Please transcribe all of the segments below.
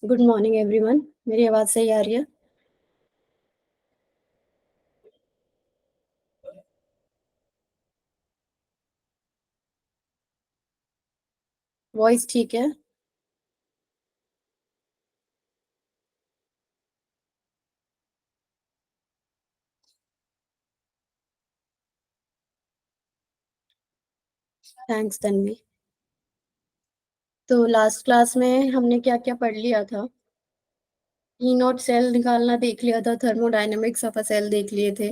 Good morning everyone. मेरी आवाज़ सही आ रही है? वॉइस ठीक है? थैंक्स तन्वी। तो लास्ट क्लास में हमने क्या-क्या पढ़ लिया था? ई नॉट सेल निकालना देख लिया था, थर्मोडायनामिक्स ऑफ अ सेल देख लिए थे,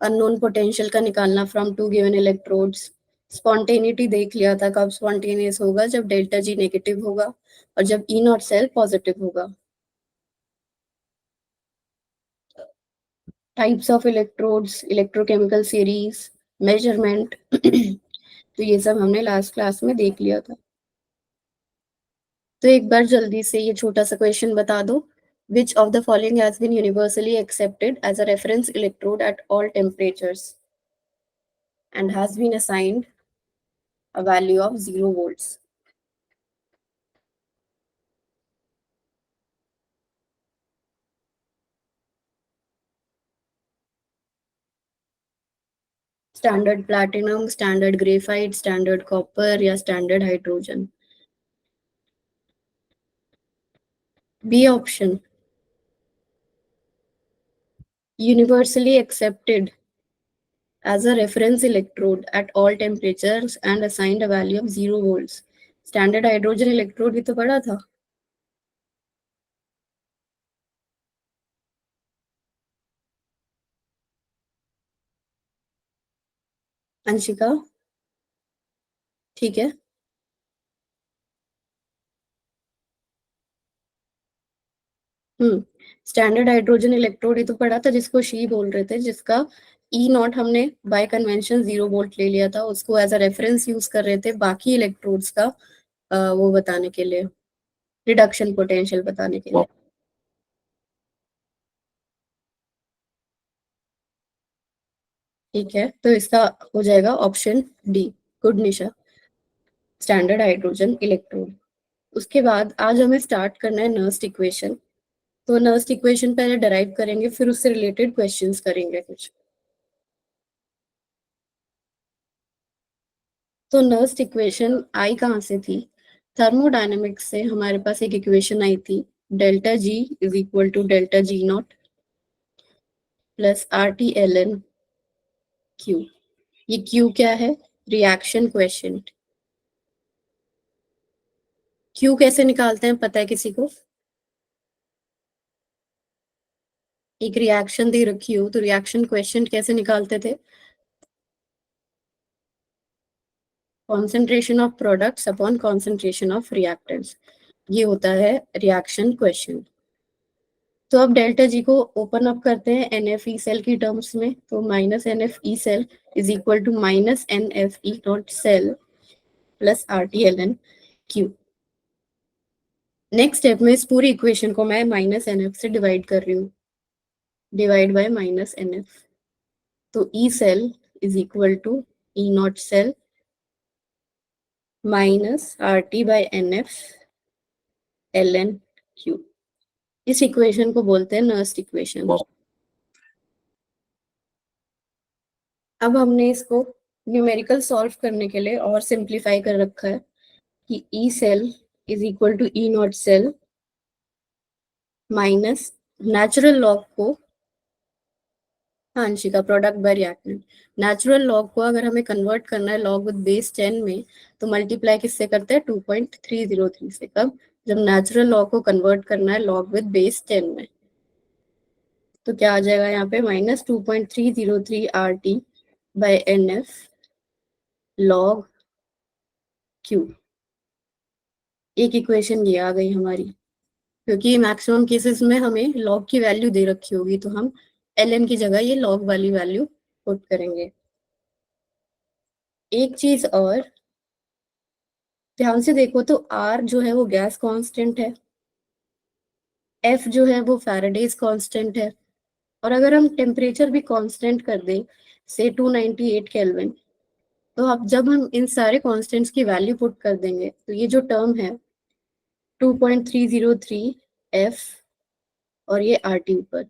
अननोन पोटेंशियल का निकालना from two given electrodes, spontaneity देख लिया था, कब स्पॉन्टेनियस होगा जब डेल्टा जी नेगेटिव होगा और जब ई नॉट सेल पॉजिटिव होगा। Types of electrodes, electrochemical series, measurement तो ये सब हमने लास्ट क्लास में देख लिया था। तो एक बार जल्दी से ये छोटा सा क्वेश्चन बता दो। Which of the following has been universally accepted as a reference electrode at all temperatures and has been assigned a value of 0 volts? Standard platinum, standard graphite, standard copper या standard hydrogen? B option, universally accepted as a reference electrode at all temperatures and assigned a value of 0 volts. Standard hydrogen electrode भी तो पढ़ा था। अंशिका, ठीक है। Standard hydrogen electrode ही तो पढ़ा था, जिसको शी बोल रहे थे, जिसका ई नॉट हमने बाय कन्वेंशन 0 वोल्ट ले लिया था, उसको एज अ रेफरेंस यूज कर रहे थे बाकी इलेक्ट्रोड्स का वो बताने के लिए, रिडक्शन पोटेंशियल बताने के लिए। ठीक है, तो इसका हो जाएगा ऑप्शन डी, गुड निशा, स्टैंडर्ड हाइड्रोजन इलेक्ट्रोड। उसके बाद आज हमें स्टार्ट करना है नर्स्ट इक्वेशन। तो नर्स्ट इक्वेशन पहले डराइव करेंगे, फिर उससे रिलेटेड क्वेश्चंस करेंगे कुछ। तो नर्स्ट इक्वेशन आई कहाँ से थी? थर्मोडायनेमिक्स से हमारे पास एक इक्वेशन आई थी, delta G is equal to delta G not plus R T L N Q. ये क्यू क्या है? Reaction question. क्यू कैसे निकालते हैं, पता है किसी को? एक रिएक्शन दे रखी हो तो रिएक्शन क्वेश्चन कैसे निकालते थे? Concentration of products upon concentration of reactants, ये होता है रिएक्शन क्वेश्चन। तो अब डेल्टा जी को ओपन अप करते हैं एन एफ ई सेल की टर्म्स में, तो minus N F E cell is equal to minus N F E not cell plus R T L N Q. Next step में इस पूरी equation को मैं माइनस एन एफ से divide कर रही हूँ, divide by minus N F. तो E cell is equal to E not cell minus R T by N F L N Q. इस इक्वेशन को बोलते हैं नर्स्ट इक्वेशन। अब हमने इसको न्यूमेरिकल सॉल्व करने के लिए और सिंप्लीफाई कर रखा है कि E cell is equal to E not cell minus natural log को, हाँ Anshika, product by reactant. Natural log को अगर हमें कन्वर्ट करना है लॉग विद बेस 10 में, तो मल्टीप्लाई किससे करते हैं? 2.303 से। कब? जब नेचुरल लॉग को कन्वर्ट करना है लॉग विद बेस 10 में। तो क्या आ जाएगा यहाँ पे? Minus 2.303 R T by N F log Q. एक इक्वेशन ये आ गई हमारी, क्योंकि मैक्सिमम केसेस में हमें लॉग की वैल्यू दे रखी होगी, तो हम एल एन की जगह ये लॉग वाली वैल्यू पुट करेंगे। एक चीज और ध्यान से देखो तो आर जो है वो गैस कांस्टेंट है, एफ जो है वो फैराडेज कांस्टेंट है, और अगर हम टेम्परेचर भी कांस्टेंट कर दें, से 298 केल्विन, तो अब जब हम इन सारे कांस्टेंट्स की वैल्यू पुट कर देंगे, तो ये जो टर्म है 2.303 एफ और ये आर टी ऊपर,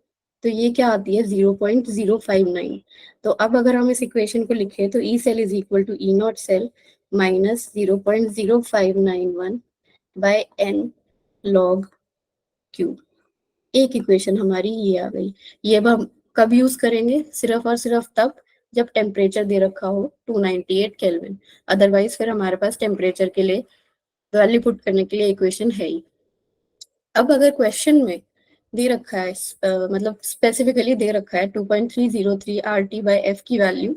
तो ये क्या आती है 0.059। तो अब अगर हम इस इक्वेशन को लिखें तो E cell is equal to E not cell minus 0.0591 by N log Q. एक इक्वेशन हमारी ये आ गई। ये अब हम कब यूज करेंगे? सिर्फ और सिर्फ तब जब टेम्परेचर दे रखा हो 298 केल्विन। अदरवाइज फिर हमारे पास टेम्परेचर के लिए वैल्यू पुट करने के लिए इक्वेशन है ही। अब अगर क्वेश्चन में दे रखा है मतलब स्पेसिफिकली दे रखा है 2.303 आर टी बाई एफ की वैल्यू,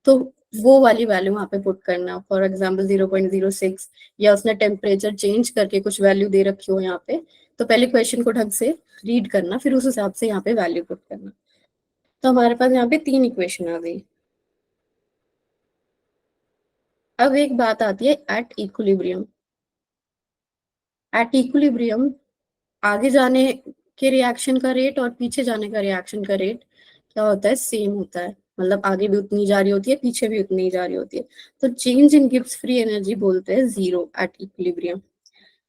तो वो वाली वैल्यू वहां पे पुट करना। फॉर एग्जाम्पल 0.06 या उसने टेम्परेचर चेंज करके कुछ वैल्यू दे रखी हो यहाँ पे, तो पहले क्वेश्चन को ढंग से रीड करना, फिर उस हिसाब से यहाँ पे वैल्यू पुट करना। तो हमारे पास यहाँ पे 3 इक्वेशन आ गई। अब एक बात आती है एट इक्विलिब्रियम। एट इक्विलिब्रियम आगे जाने के रिएक्शन का रेट और पीछे जाने का रिएक्शन का रेट क्या होता है? सेम होता है। मतलब आगे भी उतनी जा रही होती है, पीछे भी उतनी ही जा रही होती है। तो change in Gibbs free energy बोलते हैं जीरो एट इक्विलिब्रियम।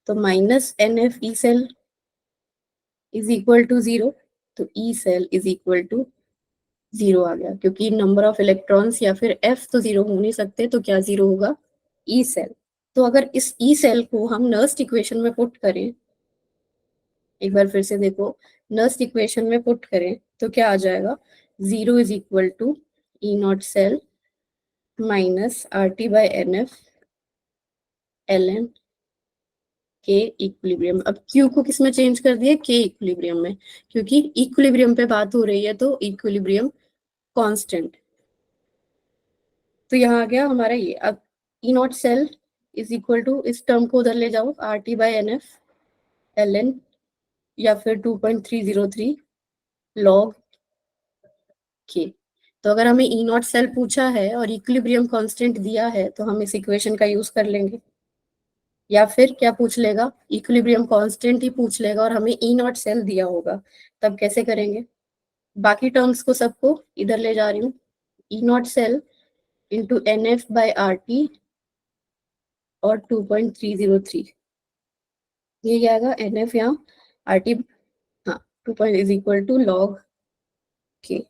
तो minus N F E cell is equal to zero. तो E cell is equal to zero आ गया, क्योंकि नंबर ऑफ इलेक्ट्रॉन्स या फिर एफ तो जीरो हो नहीं सकते, तो क्या जीरो होगा? E cell. तो अगर इस ई सेल को हम नर्स्ट इक्वेशन में पुट करें, एक बार फिर से देखो, नर्स्ट इक्वेशन में पुट करें तो क्या आ जाएगा? Zero is equal to E not cell minus R T by N F L N K equilibrium. अब क्यू को किस में चेंज कर दिया? के इक्विलिब्रियम में, क्योंकि इक्विलिब्रियम पे बात हो रही है तो इक्विलिब्रियम कांस्टेंट। तो यहाँ आ गया हमारा ये। अब E not cell is equal to, इस टर्म को उधर ले जाओ, R T by N F L N या फिर 2.303 लॉग के। तो अगर हमें ई नॉट सेल पूछा है और इक्विलिब्रियम कांस्टेंट दिया है तो हम इस इक्वेशन का यूज कर लेंगे। या फिर क्या पूछ लेगा? इक्विलिब्रियम कांस्टेंट ही पूछ लेगा और हमें ई नॉट सेल दिया होगा, तब कैसे करेंगे? बाकी टर्म्स को सबको इधर ले जा रही हूँ। E not cell into N F by R T और 2.303, ये क्या आएगा? एन एफ यहाँ आर टी, हाँ 2 point is equal to log K.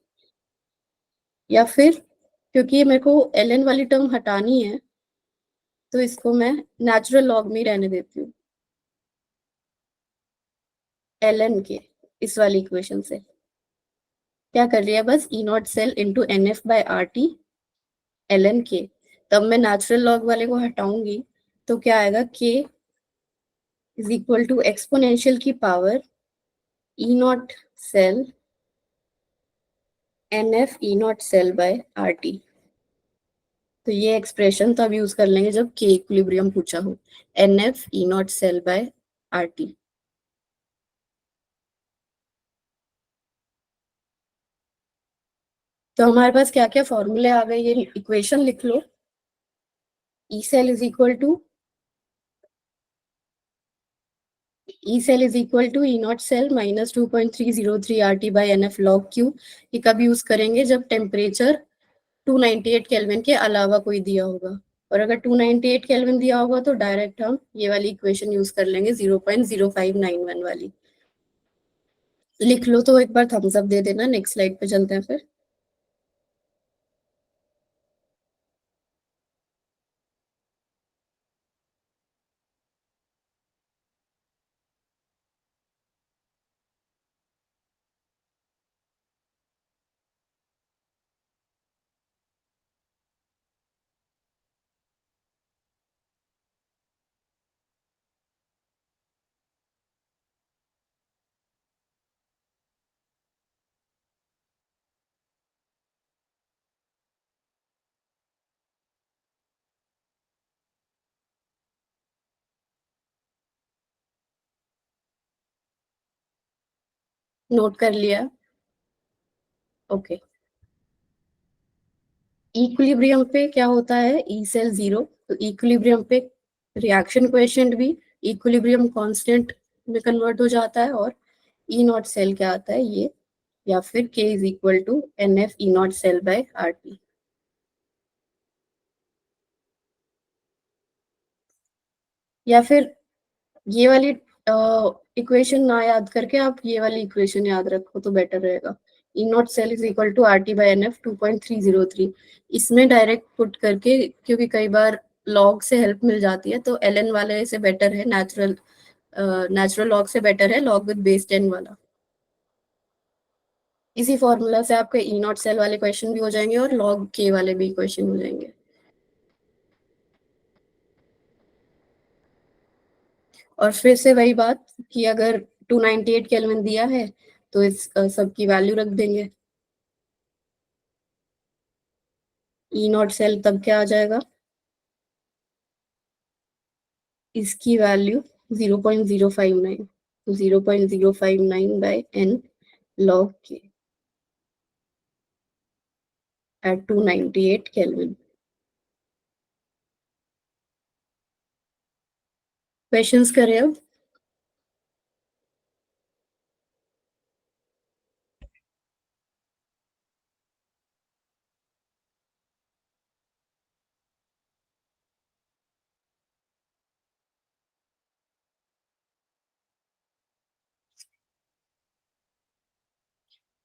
या फिर क्योंकि ये मेरे को एल एन वाली टर्म हटानी है तो इसको मैं नेचुरल लॉग में ही रहने देती हूँ, एल एन के इस वाली इक्वेशन से। क्या कर रही है? बस E not cell into N F by R T L N K. तब मैं नेचुरल लॉग वाले को हटाऊंगी तो क्या आएगा? K is equal to exponential की power E not cell N F E not cell by R T. तो ये एक्सप्रेशन तब यूज कर लेंगे जब के इक्विलिब्रियम पूछा हो, N F E not cell by R T. तो हमारे पास क्या क्या फॉर्मूले आ गए, ये इक्वेशन लिख लो। E cell is equal to, E cell is equal to E not cell minus 2.303 R T by N F log Q. ये कब यूज करेंगे? जब टेम्परेचर 298 केल्विन के अलावा कोई दिया होगा। और अगर 298 केल्विन दिया होगा तो डायरेक्ट हम ये वाली इक्वेशन यूज कर लेंगे 0.0591 वाली। लिख लो तो एक बार थम्स अप दे देना। नेक्स्ट स्लाइड पे चलते हैं फिर। नोट कर लिया? ओके। इक्विलिब्रियम पे क्या होता है? E cell zero. तो इक्विलिब्रियम पे रिएक्शन कोएफिशिएंट भी इक्विलिब्रियम कांस्टेंट में कन्वर्ट हो जाता है। और ई नॉट सेल क्या आता है? ये, या फिर K is equal to N F E not cell by R T. या फिर ये वाली इक्वेशन ना याद करके आप ये वाली इक्वेशन याद रखो तो बेटर रहेगा। E not cell is equal to R T by N F 2.303। इसमें डायरेक्ट पुट करके, क्योंकि कई बार लॉग से हेल्प मिल जाती है, तो एल एन वाले से बेटर है नेचुरल लॉग से बेटर है लॉग विद बेस 10 वाला। इसी फॉर्मूला से आपके ई नॉट सेल वाले क्वेश्चन भी हो जाएंगे और लॉग के वाले भी क्वेश्चन हो जाएंगे। और फिर से वही बात कि अगर 298 केल्विन दिया है तो इस सब की वैल्यू रख देंगे। ई नॉट सेल तब क्या आ जाएगा, इसकी वैल्यू 0.059, 0.059 बाय एन लॉग के एट 298 केल्विन। क्वेश्चंस करें अब।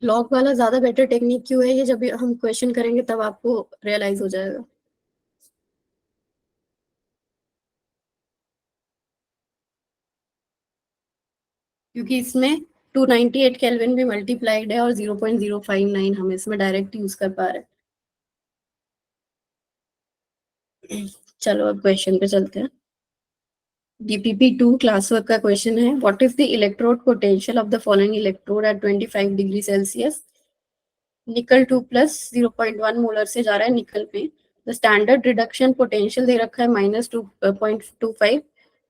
लॉग वाला ज्यादा बेटर टेक्निक क्यों है, ये जब हम क्वेश्चन करेंगे तब आपको रियलाइज हो जाएगा। क्योंकि इसमें 298 केल्विन भी मल्टीप्लाइड है और 0.059 हम इसमें डायरेक्ट यूज कर पा रहे हैं। चलो अब क्वेश्चन पे चलते हैं। डीपीपी 2 क्लास वर्क का क्वेश्चन है, what is the electrode potential of the following electrode at 25 degree Celsius. Nickel 2 plus 0.1 molar से जा रहा है निकल पे। द स्टैंडर्ड रिडक्शन पोटेंशियल दे रखा है -2.25।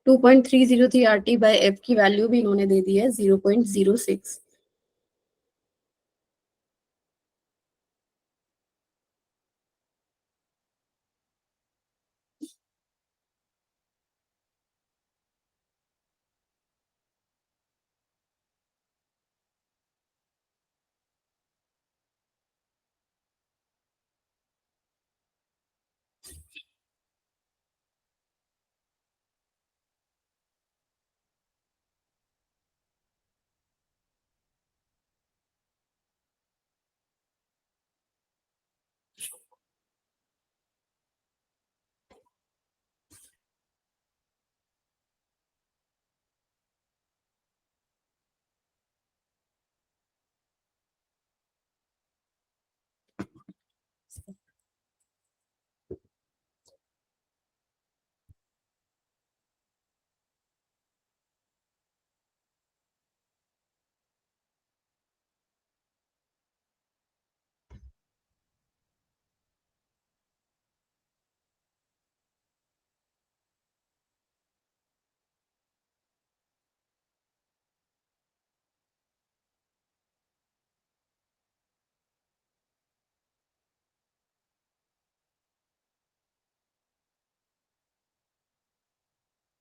2.303 आर टी बाई एफ की वैल्यू भी इन्होंने दे दी है 0.06।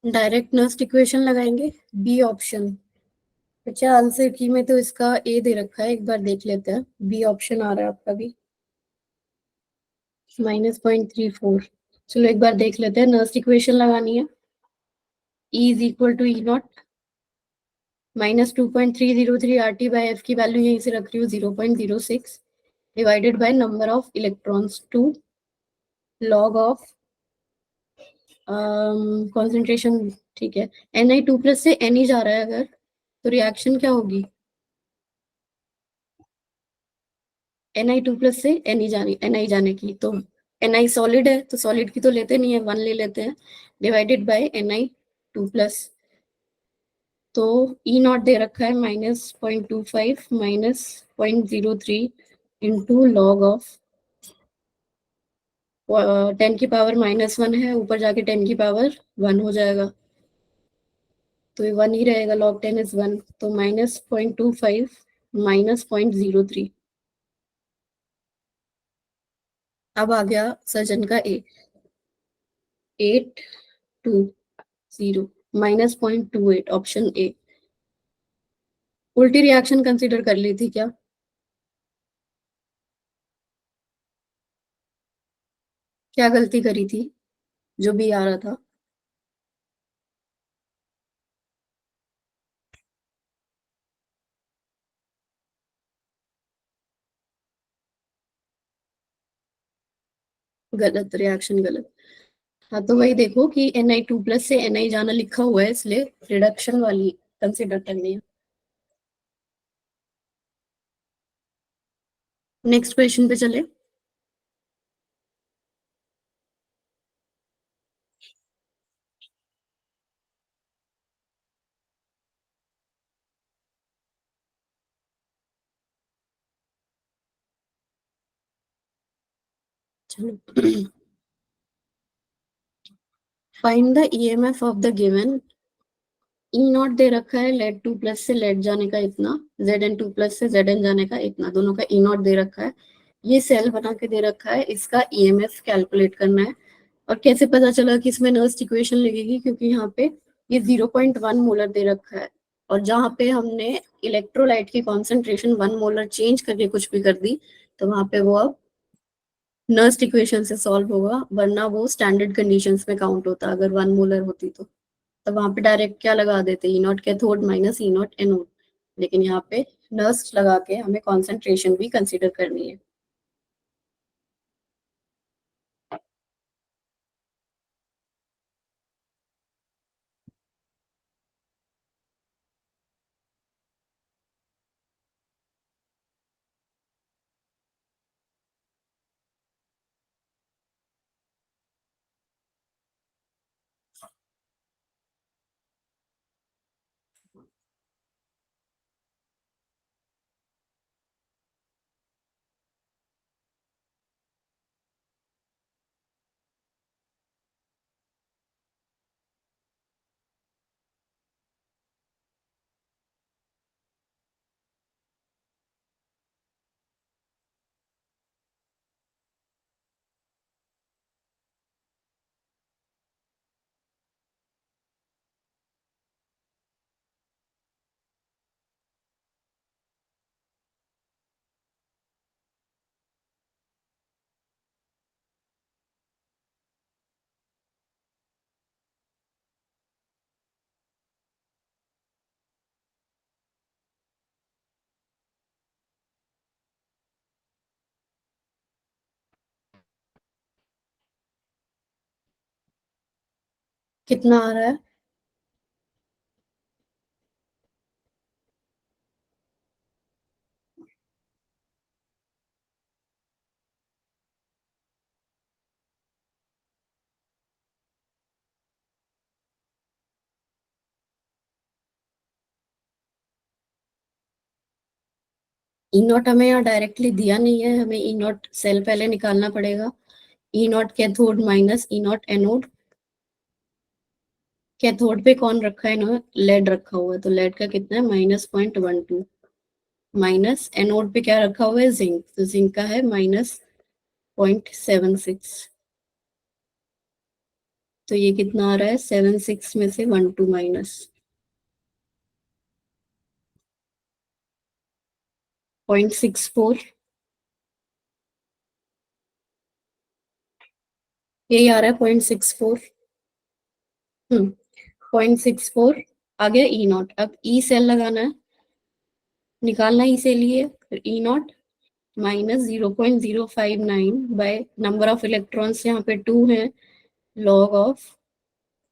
डायरेक्ट नस्ट इक्वेशन लगाएंगे, बी ऑप्शन। अच्छा आंसर की में तो इसका ए दे रखा है, एक बार देख लेते हैं। बी ऑप्शन आ रहा है आपका भी -0.34। चलो एक बार देख लेते हैं, नर्स्ट इक्वेशन लगानी है। E is equal to E not -2.303 R T by F की वैल्यू यहीं से रख रही हूँ 0.06 divided by number of electrons 2 log of concentration. ठीक है, Na2 प्लस से Ne जा रहा है अगर, तो रिएक्शन क्या होगी, Ni2 प्लस से Ni जाने की। तो Ni सॉलिड है तो सॉलिड की तो लेते नहीं है, 1 ले लेते हैं डिवाइडेड बाय Ni2 प्लस। तो ई नॉट दे रखा है -0.25 -0.03 इंटू लॉग ऑफ 10 की पावर -1 है, ऊपर जाके 10 की पावर 1 हो जाएगा, तो ये 1 ही रहेगा, लॉग 10 इज 1। तो -0.25 -0.03। अब आ गया सर्जन का ए, 820 -0.28 ऑप्शन ए। उल्टी रिएक्शन कंसीडर कर ली थी क्या, क्या गलती करी थी जो भी आ रहा था। गलत, रिएक्शन गलत। हाँ तो वही देखो कि Na2+ से Na जाना लिखा हुआ है, इसलिए रिडक्शन वाली कंसिडर करनी है। नेक्स्ट क्वेश्चन पे चले। चलो, find the EMF of the given. E0 दे रखा है, लेड 2+ से लेड जाने का इतना, Zn2+ से Zn जाने का इतना, दोनों का E0 दे रखा है। ये सेल बना के दे रखा है, इसका ईएमएफ कैलकुलेट करना है। और कैसे पता चला कि इसमें नर्स्ट इक्वेशन लगेगी, क्योंकि यहाँ पे ये 0.1 मोलर दे रखा है, और जहाँ पे हमने इलेक्ट्रोलाइट की कॉन्सेंट्रेशन 1 मोलर चेंज करके कुछ भी कर दी, तो वहां पे वो अब नर्स्ट इक्वेशन से सॉल्व होगा, वरना वो स्टैंडर्ड कंडीशंस में काउंट होता अगर 1 मोलर होती तो वहां पे डायरेक्ट क्या लगा देते, E0 cathode minus E0 anode. लेकिन यहाँ पे नर्स्ट लगा के हमें कॉन्सेंट्रेशन भी कंसिडर करनी है। कितना आ रहा है? E0 हमें यहाँ डायरेक्टली दिया नहीं है, हमें E0 सेल पहले निकालना पड़ेगा। E0 cathode minus E0 anode. Cathode पे कौन रखा है ना, लेड रखा हुआ है, तो लेड का कितना है, -0.12। माइनस एनोड पे क्या रखा हुआ है, जिंक, तो जिंक का है -0.76। तो ये कितना आ रहा है, 76 में से 12 माइनस 0.64। यही आ रहा है 0.64। 0.64। आ गया E0। अब ई सेल लगाना है, निकालना ई सेल ही है, फिर E0 -0.059 by number of electrons, यहाँ पे 2 है, लॉग ऑफ।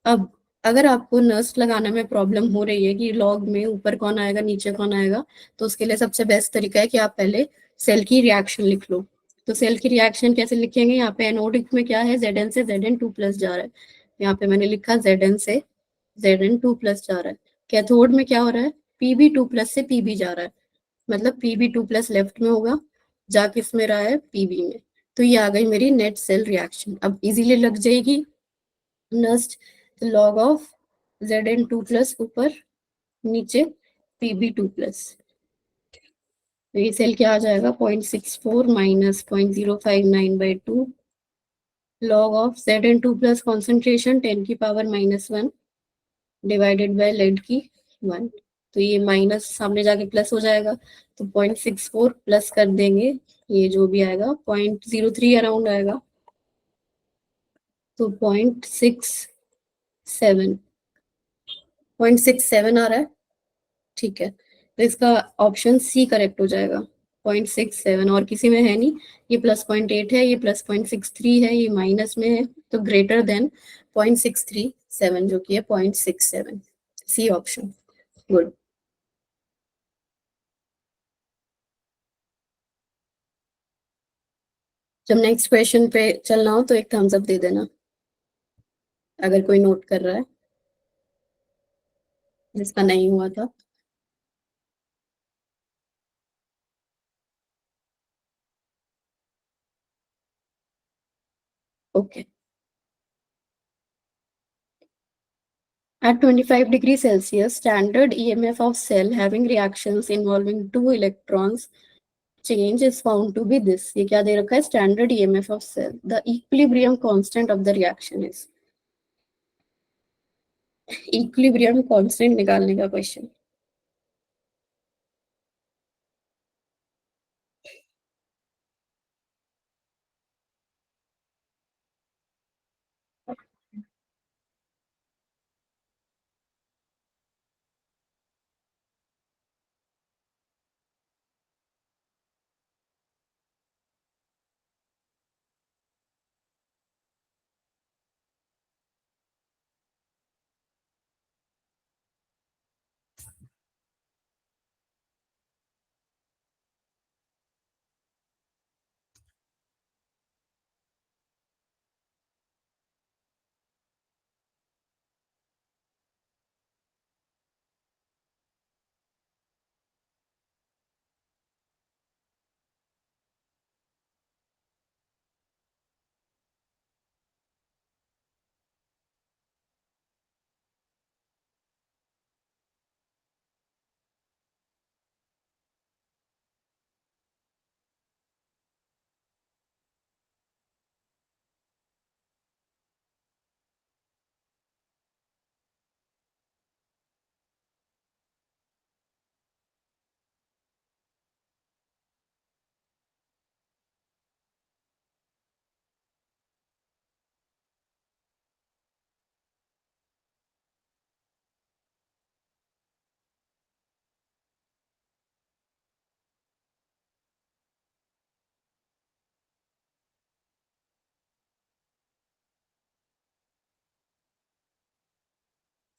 अब अगर आपको नर्स्ट लगाने में प्रॉब्लम हो रही है कि लॉग में ऊपर कौन आएगा नीचे कौन आएगा, तो उसके लिए सबसे बेस्ट तरीका है कि आप पहले सेल की रिएक्शन लिख लो। तो सेल की रिएक्शन कैसे लिखेंगे, यहाँ पे एनोडिक में क्या है, Zn से Zn2+ जा रहा है, यहाँ पे मैंने लिखा Zn से Zn2+ जा रहा है। कैथोड में क्या हो रहा है, Pb2+ से Pb जा रहा है, मतलब Pb2+ लेफ्ट में होगा, जा किस में रहा है, Pb में। तो ये आ गई मेरी नेट सेल रिएक्शन, अब इजीली लग जाएगी। नस्ट लॉग ऑफ Zn2+ ऊपर, नीचे Pb2+। तो ये सेल क्या आ जाएगा, 0.64 minus 0.059/2, log of Zn2+ concentration 10⁻⁻1 divided by lead की 1। तो ये माइनस सामने जाके प्लस हो जाएगा, तो 0.64 प्लस कर देंगे, ये जो भी आएगा 0.03 अराउंड आएगा, तो 0.67 आ रहा है। ठीक है, तो इसका ऑप्शन सी करेक्ट हो जाएगा, 0.67, और किसी में है नहीं। ये +0.8 है, ये +0.63 है, ये माइनस में है, तो ग्रेटर देन 0.637, जो कि है 0.67। C option. गुड। जब नेक्स्ट क्वेश्चन पे चलना हो तो एक थम्स अप दे देना, अगर कोई नोट कर रहा है जिसका नहीं हुआ था। Okay. At 25 degrees Celsius, standard EMF of cell having reactions involving two electrons change is found to be this. ये क्या दे रखा है? Standard EMF of cell. The equilibrium constant of the reaction is. Equilibrium constant निकालने का question.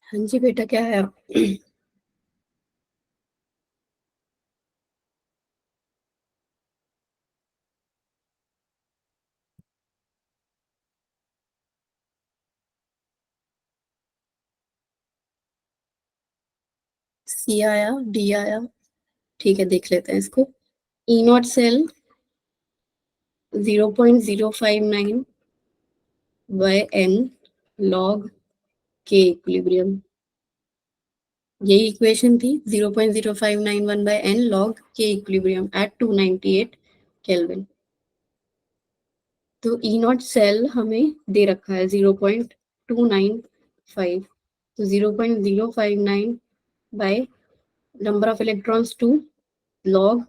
हाँ जी बेटा, क्या है? सी आया, डी आया। ठीक है, देख लेते हैं इसको। E not cell 0.059 by N log K equilibrium. यही इक्वेशन थी, 0.0591 by N log K equilibrium at 298 kelvin. तो ई नॉट सेल हमें दे रखा है 0.295, तो 0.059 by number of electrons two log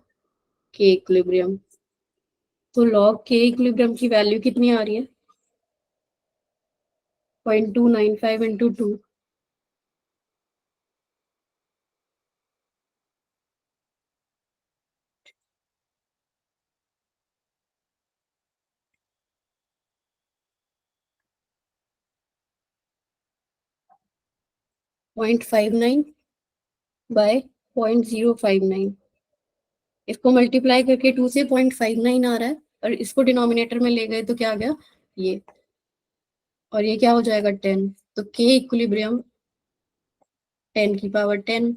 K equilibrium. तो लॉग के इक्विलिब्रियम की वैल्यू कितनी आ रही है? 0.295 इंटू 2, 0.59 बाय 0.059। इसको मल्टीप्लाई करके 2 से 0.59 आ रहा है, और इसको डिनोमिनेटर में ले गए तो क्या आ गया? ये। और ये क्या हो जाएगा? 10। तो के इक्विलिब्रियम 10 की पावर 10।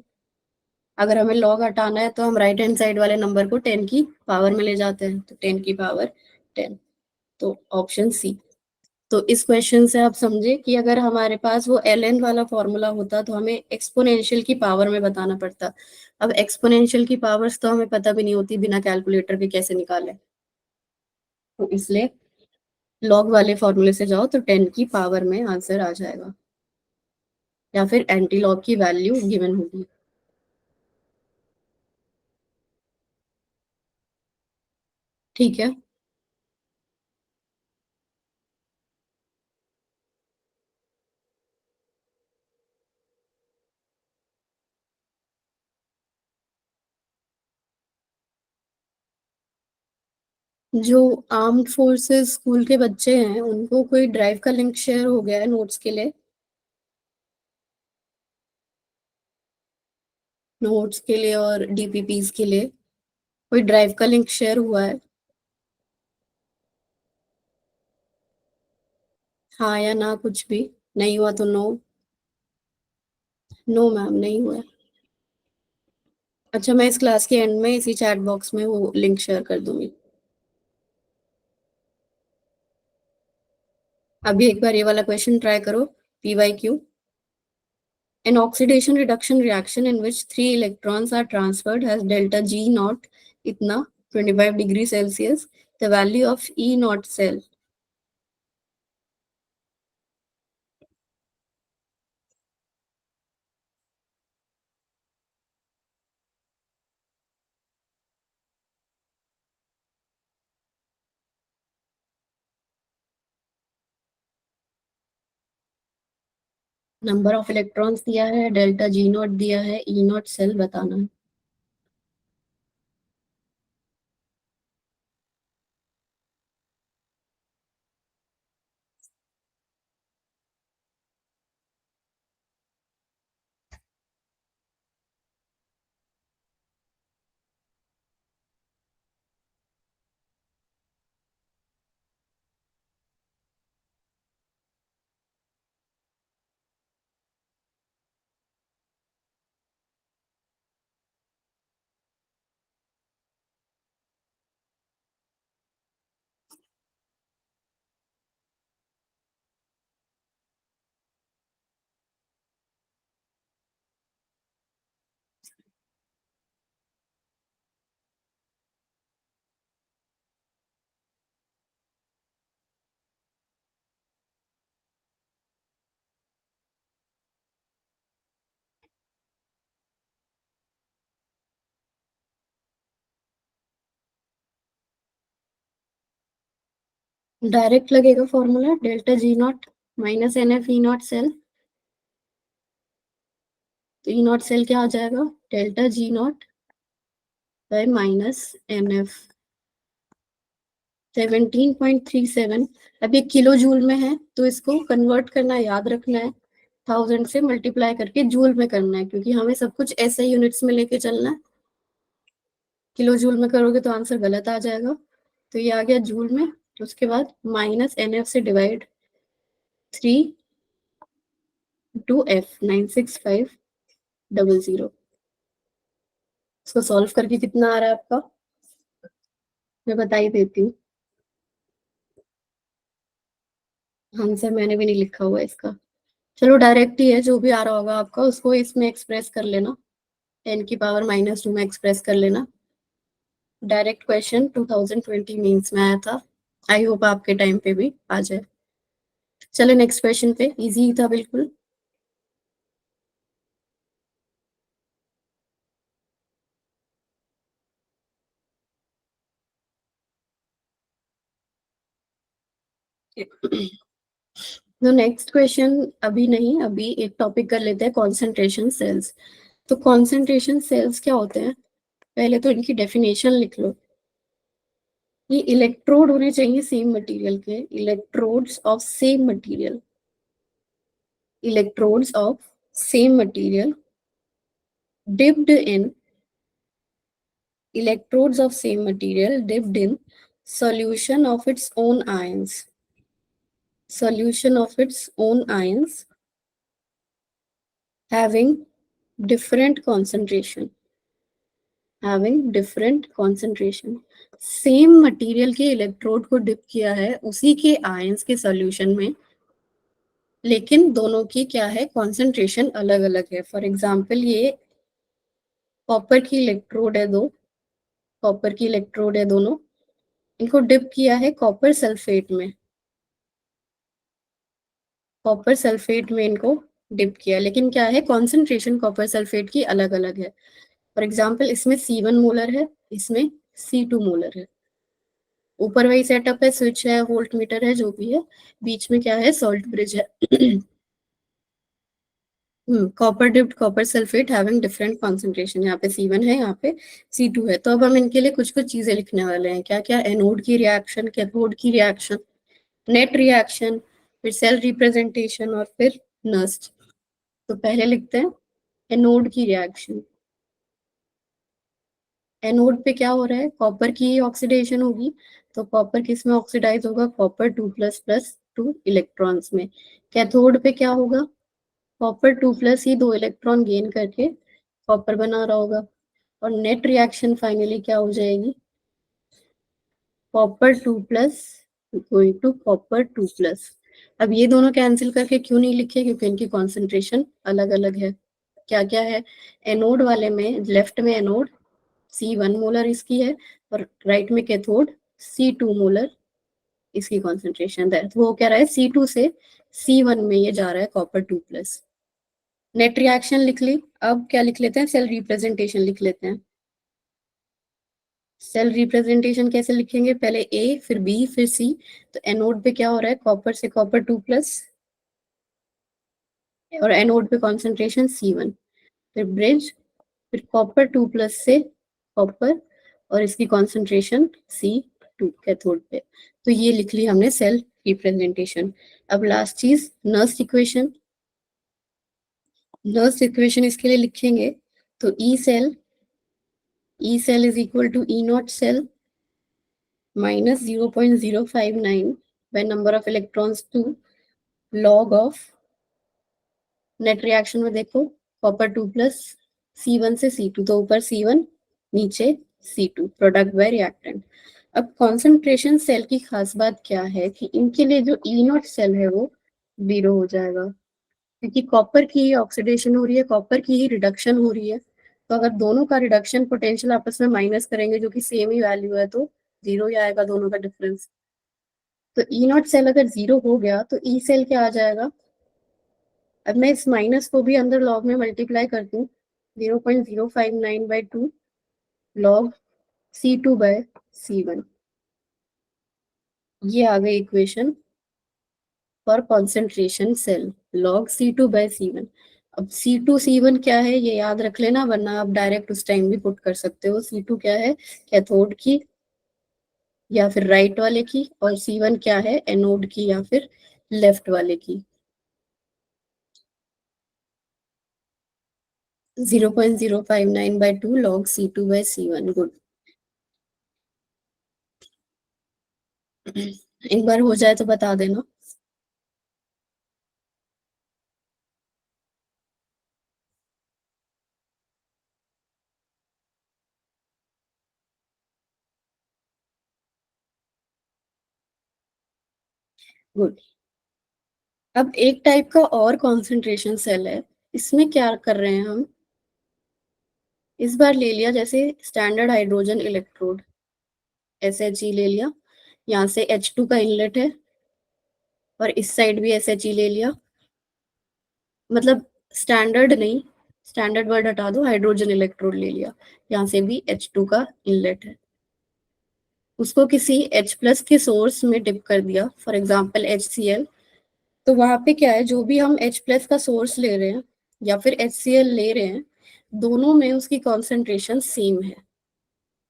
अगर हमें लॉग हटाना है तो हम राइट हैंड साइड वाले नंबर को 10 की पावर में ले जाते हैं, तो 10 की पावर 10। तो ऑप्शन सी। तो इस क्वेश्चन से आप समझे कि अगर हमारे पास वो एल एन वाला फॉर्मूला होता तो हमें एक्सपोनेंशियल की पावर में बताना पड़ता। अब एक्सपोनेंशियल की पावर्स तो हमें पता भी नहीं होती, बिना कैलकुलेटर के कैसे निकाले। तो इसलिए लॉग वाले फॉर्मूले से जाओ तो 10 की पावर में आंसर आ जाएगा, या फिर एंटी लॉग की वैल्यू गिवन होगी। ठीक है। जो आर्म्ड फोर्सेस स्कूल के बच्चे हैं उनको कोई ड्राइव का लिंक शेयर हो गया है नोट्स के लिए, नोट्स के लिए और डीपीपीस के लिए कोई ड्राइव का लिंक शेयर हुआ है? हाँ या ना, कुछ भी। नहीं हुआ तो नो। नो मैम, नहीं हुआ है। अच्छा, मैं इस क्लास के एंड में इसी चैट बॉक्स में वो लिंक शेयर कर दूंगी। अभी एक बार ये वाला क्वेश्चन ट्राई करो, PYQ। An oxidation reduction reaction in which three electrons are transferred has delta G naught इतना 25 degree Celsius. The value of E naught cell. Number of electrons दिया है, डेल्टा जी नॉट दिया है, ई not cell बताना है। Direct लगेगा formula, delta G not minus N F E not cell. तो E not cell क्या आ जाएगा? Delta G not by minus N F. 17.37। अब ये किलो जूल में है तो इसको कन्वर्ट करना याद रखना है, 1000 से मल्टीप्लाई करके जूल में करना है, क्योंकि हमें सब कुछ ऐसे यूनिट्स में लेके चलना है। किलो जूल में करोगे तो आंसर गलत आ जाएगा। तो ये आ गया जूल में। उसके बाद माइनस एन एफ से डिवाइड 3 टू F 96500। इसको सॉल्व करके कितना आ रहा है आपका? मैं बता ही देती हूँ। आंसर मैंने भी नहीं लिखा हुआ है इसका। चलो डायरेक्ट ही है, जो भी आ रहा होगा आपका उसको इसमें एक्सप्रेस कर लेना, 10 की पावर -2 में एक्सप्रेस कर लेना। डायरेक्ट क्वेश्चन 2020 मीन्स में आया था। आई होप आपके टाइम पे भी आ जाए। चले नेक्स्ट क्वेश्चन पे, इजी ही था बिल्कुल। तो नेक्स्ट क्वेश्चन अभी नहीं, अभी एक टॉपिक कर लेते हैं, कॉन्सेंट्रेशन सेल्स। तो कॉन्सेंट्रेशन सेल्स क्या होते हैं, पहले तो इनकी डेफिनेशन लिख लो। ये इलेक्ट्रोड होने चाहिए सेम मटेरियल के, electrodes of same material, electrodes of same material dipped in, electrodes of same material dipped in solution of its own ions, solution of its own ions having different concentration, having different concentration। Same material के electrode को dip किया है उसी के ions के solution में, लेकिन दोनों की क्या है, कॉन्सेंट्रेशन अलग अलग है। फॉर एग्जाम्पल ये कॉपर की इलेक्ट्रोड है, दो कॉपर की इलेक्ट्रोड है दोनों, इनको डिप किया है कॉपर सल्फेट में, कॉपर सल्फेट में इनको डिप किया, लेकिन क्या है, कॉन्सेंट्रेशन कॉपर सल्फेट की अलग अलग है। फॉर एग्जाम्पल इसमें C1 मोलर है, इसमें C2 मोलर है। ऊपर वही सेटअप है, स्विच है, वोल्ट मीटर है, जो भी है। बीच में क्या है, सॉल्ट ब्रिज है। Copper dipped copper sulphate having different concentration, यहाँ पे C1 है, यहाँ पे C2 है। तो अब हम इनके लिए कुछ कुछ चीजें लिखने वाले हैं। क्या क्या? एनोड की रिएक्शन, कैथोड की रिएक्शन, नेट रिएक्शन, फिर सेल रिप्रेजेंटेशन और फिर नस्ट। तो पहले लिखते हैं एनोड की रिएक्शन। एनोड पे क्या हो रहा है? कॉपर की ऑक्सीडेशन होगी। तो कॉपर किस में ऑक्सीडाइज होगा? कॉपर 2++2 इलेक्ट्रॉन्स में। कैथोड पे क्या होगा? कॉपर 2+ ही 2 इलेक्ट्रॉन गेन करके कॉपर बना रहा होगा। और नेट रिएक्शन फाइनली क्या हो जाएगी? Copper 2+ going to copper 2+। अब ये दोनों कैंसिल करके क्यों नहीं लिखे? क्योंकि इनकी कॉन्सेंट्रेशन अलग अलग है। क्या क्या है? एनोड वाले में, लेफ्ट में एनोड C1 मोलर इसकी है, और राइट में कैथोड C2 मोलर इसकी कॉन्सेंट्रेशन है। तो वो कह रहा है C2 से C1 में ये जा रहा है कॉपर 2+। नेट रिएक्शन लिख ली। अब क्या लिख लेते हैं? सेल रिप्रेजेंटेशन लिख लेते हैं। सेल रिप्रेजेंटेशन कैसे लिखेंगे? पहले ए, फिर बी, फिर सी। तो एनोड पे क्या हो रहा है? कॉपर से कॉपर 2+, और एनोड पे कॉन्सेंट्रेशन C1। फिर ब्रिज, फिर कॉपर 2+ से कॉपर, और इसकी कॉन्सेंट्रेशन C2 कैथोड पे। तो ये लिख ली हमने सेल रिप्रेजेंटेशन। अब लास्ट चीज नर्स इक्वेशन। नर्स इक्वेशन इसके लिए लिखेंगे तो E cell is equal to E0 cell minus 0.059 by number of electrons to log of net reaction में देखो कॉपर 2+ C1 से C2, तो ऊपर C1 नीचे C2 प्रोडक्ट बाय रिएक्टेंट। अब कॉन्सेंट्रेशन सेल की खास बात क्या है कि इनके लिए जो E0 सेल है वो 0 हो जाएगा, क्योंकि कॉपर की ही ऑक्सीडेशन हो रही है, कॉपर की ही रिडक्शन हो रही है। तो अगर दोनों का रिडक्शन पोटेंशियल आपस में माइनस करेंगे, जो कि सेम ही वैल्यू है, तो 0 ही आएगा दोनों का डिफरेंस। तो E0 सेल अगर 0 हो गया तो ई सेल क्या आ जाएगा? अब मैं इस माइनस को भी अंदर लॉग में मल्टीप्लाई कर दूं, 0.059/2 लॉग C2/C1। ये आ गई equation for concentration cell, log C2/C1। अब C2 C1 क्या है ये याद रख लेना, वरना आप डायरेक्ट उस टाइम भी पुट कर सकते हो। C2 क्या है? कैथोड की या फिर राइट वाले की, और C1 क्या है? एनोड की या फिर लेफ्ट वाले की। 0.059/2 log C2/C1। गुड। एक बार हो जाए तो बता देना। गुड। अब एक टाइप का और कॉन्सेंट्रेशन सेल है। इसमें क्या कर रहे हैं हम? इस बार ले लिया जैसे स्टैंडर्ड हाइड्रोजन इलेक्ट्रोड, SHE ले लिया। यहाँ से H2 का इनलेट है, और इस साइड भी SHE ले लिया। मतलब स्टैंडर्ड नहीं, स्टैंडर्ड वर्ड हटा दो, हाइड्रोजन इलेक्ट्रोड ले लिया। यहाँ से भी H2 का इनलेट है। उसको किसी H+ के सोर्स में डिप कर दिया, फॉर एग्जाम्पल HCl। तो वहां पे क्या है? जो भी हम H+ का सोर्स ले रहे हैं या फिर HCl ले रहे हैं, दोनों में उसकी कॉन्सेंट्रेशन सेम है।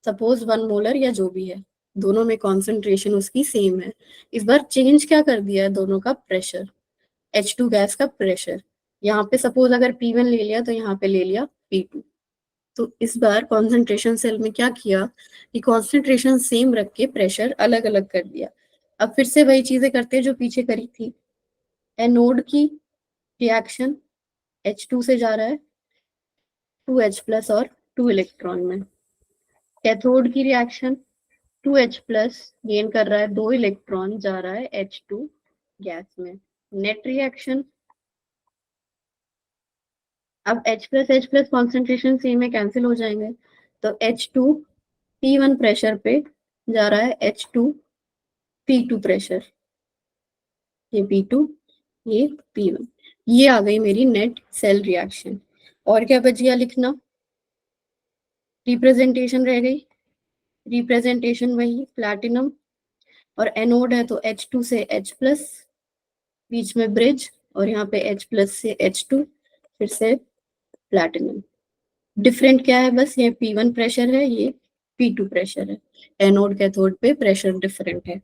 सपोज 1 मोलर या जो भी है, दोनों में कॉन्सेंट्रेशन उसकी सेम है। इस बार चेंज क्या कर दिया है? दोनों का प्रेशर, H2 गैस का प्रेशर। यहाँ पे सपोज अगर P1 ले लिया तो यहाँ पे ले लिया P2। तो इस बार कॉन्सेंट्रेशन सेल में क्या किया कि कॉन्सेंट्रेशन सेम रख के प्रेशर अलग अलग कर दिया। अब फिर से वही चीजें करते हैं जो पीछे करी थी। एनोड की रिएक्शन H2 से जा रहा है 2H+ और 2 इलेक्ट्रॉन में। कैथोड की रिएक्शन 2H+ गेन कर रहा है 2 इलेक्ट्रॉन, जा रहा है H2 गैस में। नेट रिएक्शन, अब H+H+ कॉन्सेंट्रेशन सेम है, कैंसिल हो जाएंगे। तो H2 P1 प्रेशर पे जा रहा है H2 P2 प्रेशर। ये P2, ये P1। ये आ गई मेरी नेट सेल रिएक्शन। और क्या बच गया लिखना? रिप्रेजेंटेशन रह गई। रिप्रेजेंटेशन वही प्लैटिनम, और एनोड है तो H2 से H+, बीच में ब्रिज, और यहाँ पे H+ से H2, फिर से प्लैटिनम। डिफरेंट क्या है, बस ये P1 प्रेशर है, ये P2 प्रेशर है। एनोड कैथोड पे प्रेशर डिफरेंट है।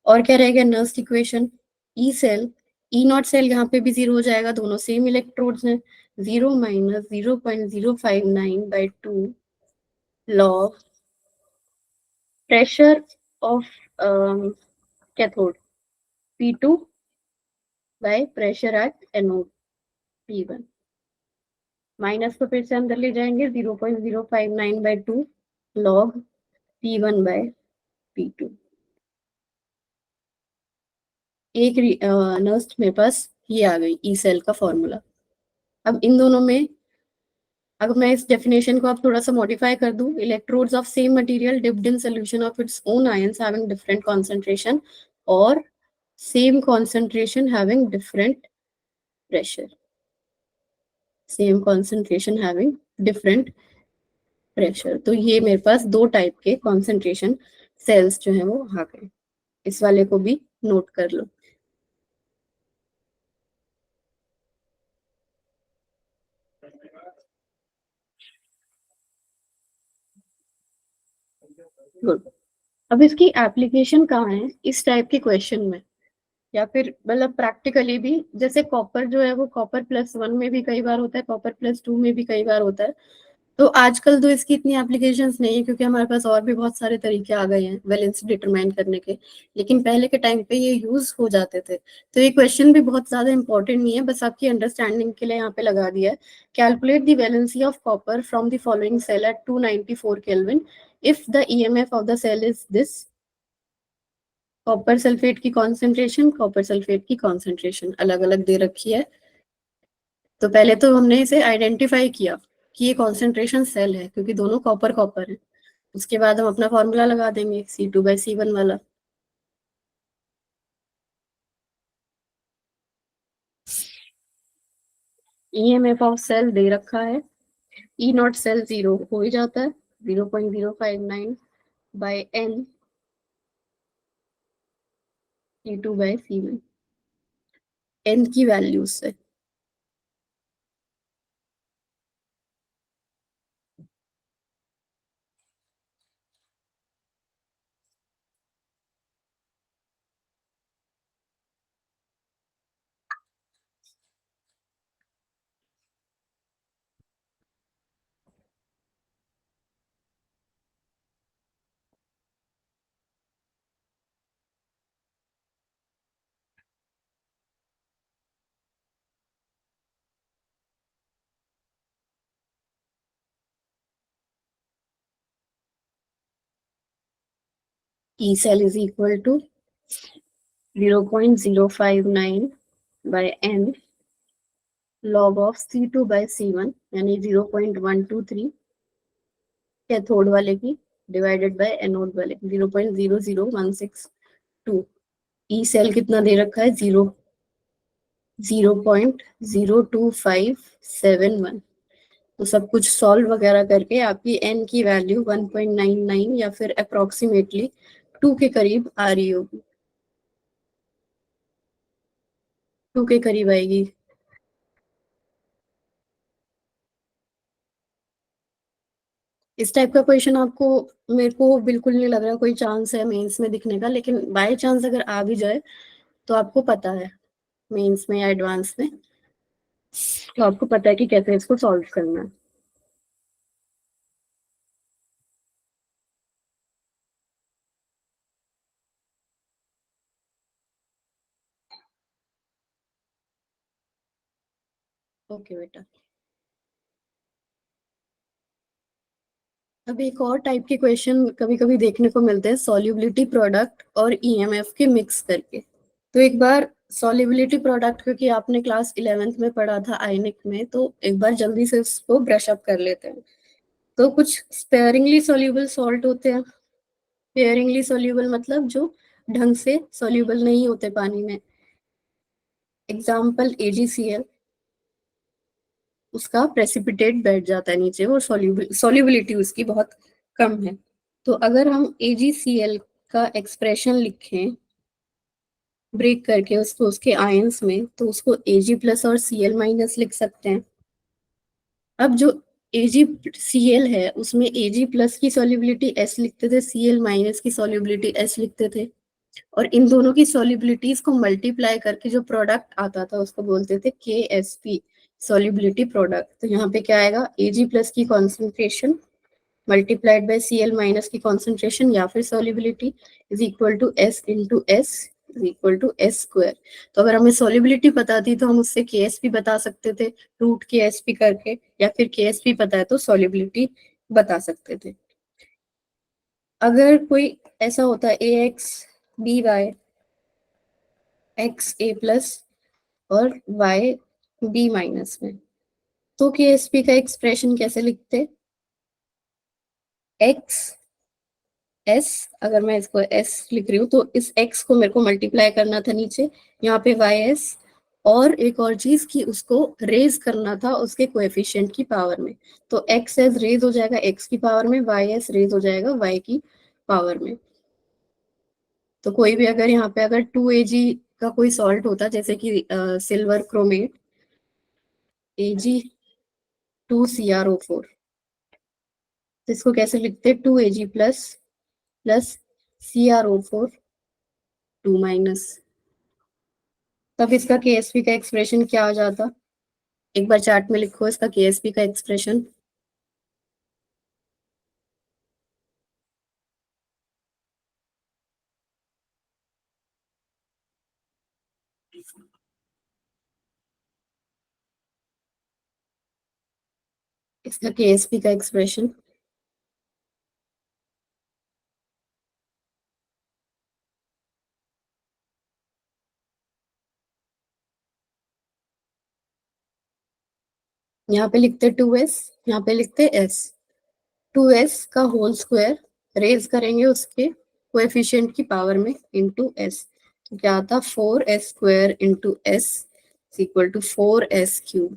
और क्या रहेगा Nernst equation, E cell, E not cell यहाँ पे भी जीरो हो जाएगा, दोनों सेम इलेक्ट्रोड्स हैं। 0 minus 0.059/2 log pressure of cathode P2 by pressure at anode P1। Minus को फिर से अंदर ले जाएंगे, 0.059/2 लॉग P1 बाय P2। एक नर्स्ट मेरे पास ये आ गई ई सेल का फॉर्मूला। अब इन दोनों में अगर मैं इस डेफिनेशन को आप थोड़ा सा मॉडिफाई कर दूं, electrodes of same material dipped in solution of its own ions having different concentration और same concentration having different pressure, same concentration having different pressure. तो ये मेरे पास दो टाइप के कॉन्सेंट्रेशन सेल्स जो है वो आ गए। इस वाले को भी नोट कर लो। गुड। अब इसकी एप्लीकेशन कहाँ है इस टाइप के क्वेश्चन में, या फिर मतलब प्रैक्टिकली भी, जैसे कॉपर जो है वो कॉपर+1 में भी कई बार होता है, कॉपर+2 में भी कई बार होता है। तो आजकल तो इसकी इतनी एप्लीकेशंस नहीं है क्योंकि हमारे पास और भी बहुत सारे तरीके आ गए हैं वैलेंस डिटरमाइन करने के, लेकिन पहले के टाइम पे ये यूज हो जाते थे। तो ये क्वेश्चन भी बहुत ज्यादा इंपॉर्टेंट नहीं है, बस आपकी अंडरस्टैंडिंग के लिए यहाँ पे लगा दिया है। Calculate the valency of copper from the following cell at 294 Kelvin if the EMF of the cell is this. Copper sulphate की कॉन्सेंट्रेशन, कॉपर सल्फेट की कॉन्सेंट्रेशन अलग अलग दे रखी है। तो पहले तो हमने इसे आइडेंटिफाई किया कि ये कॉन्सेंट्रेशन सेल है क्योंकि दोनों कॉपर कॉपर है। उसके बाद हम अपना फॉर्मूला लगा देंगे C2/C1 वाला। ईएमएफ ऑफ सेल दे रखा है, ई नॉट सेल जीरो हो ही जाता है, 0.059/n C2/C1 n की वैल्यूज से। E cell is equal to 0.059/n log of C2/C1 यानी 0.123 कैथोड वाले की डिवाइडेड बाय एनोड वाले की 0.00162। ई सेल कितना दे रखा है, 0.02571। तो सब कुछ सॉल्व वगैरह करके आपकी एन की वैल्यू 1.99 या फिर अप्रोक्सीमेटली 2 के करीब आ रही होगी, 2 के करीब आएगी। इस टाइप का क्वेश्चन आपको, मेरे को बिल्कुल नहीं लग रहा कोई चांस है मेंस में दिखने का, लेकिन बाय चांस अगर आ भी जाए तो आपको पता है मेंस में या एडवांस में, तो आपको पता है कि कैसे इसको सॉल्व करना है। ओके बेटा। अब एक और टाइप के क्वेश्चन कभी कभी देखने को मिलते हैं, सॉल्युबिलिटी प्रोडक्ट और ईएमएफ के मिक्स करके। तो एक बार सॉल्युबिलिटी प्रोडक्ट, क्योंकि आपने क्लास 11th में पढ़ा था आयनिक में, तो एक बार जल्दी से उसको ब्रश अप कर लेते हैं। तो कुछ स्पेयरिंगली सॉल्युबल सॉल्ट होते हैं। स्पेयरिंगली सॉल्युबल मतलब जो ढंग से सॉल्युबल नहीं होते पानी में। एग्जाम्पल AgCl, उसका प्रेसिपिटेट बैठ जाता है नीचे और सॉल्युबिलिटी उसकी बहुत कम है। तो अगर हम AgCl का एक्सप्रेशन लिखें ब्रेक करके उसको उसके आयंस में, तो उसको Ag+ और Cl- लिख सकते हैं। अब जो AgCl है उसमें Ag प्लस की सॉल्युबिलिटी S लिखते थे, Cl माइनस की सॉल्युबिलिटी S लिखते थे, और इन दोनों की सॉल्युबिलिटीज को मल्टीप्लाई करके जो प्रोडक्ट आता था उसको बोलते थे KSP, सॉल्युबिलिटी प्रोडक्ट। तो यहाँ पे क्या आएगा, Ag प्लस की concentration multiplied by Cl minus की कॉन्सेंट्रेशन या फिर solubility is equal to S into S is equal to S square. तो अगर हमें सॉल्युबिलिटी पता थी तो हम उससे KSP बता सकते थे रूट KSP करके, या फिर KSP पता है तो सॉल्युबिलिटी बता सकते थे। अगर कोई ऐसा होता है AX BY XA प्लस और YB माइनस में, तो KSP का एक्सप्रेशन कैसे लिखते, एक्स एस, अगर मैं इसको एस लिख रही हूँ तो इस एक्स को मेरे को मल्टीप्लाई करना था नीचे, यहाँ पे वाई एस, और एक और चीज की उसको रेज करना था उसके कोएफिशिएंट की पावर में। तो एक्स एस रेज हो जाएगा एक्स की पावर में, वाई एस रेज हो जाएगा वाई की पावर में। तो कोई भी अगर यहाँ पे अगर 2Ag का कोई सॉल्ट होता जैसे कि सिल्वर क्रोमेट Ag2CrO4, तो इसको कैसे लिखते, 2Ag plus plus CrO4 2 minus. तब इसका KSP का एक्सप्रेशन क्या आ जाता, एक बार चार्ट में लिखो इसका KSP का एक्सप्रेशन। इसका KSP का एक्सप्रेशन यहाँ पे लिखते 2s, यहाँ पे लिखते s, 2s का होल स्क्वायर रेज करेंगे उसके कोएफिशिएंट की पावर में इंटू s, तो क्या आता 4s² into s equal to 4s³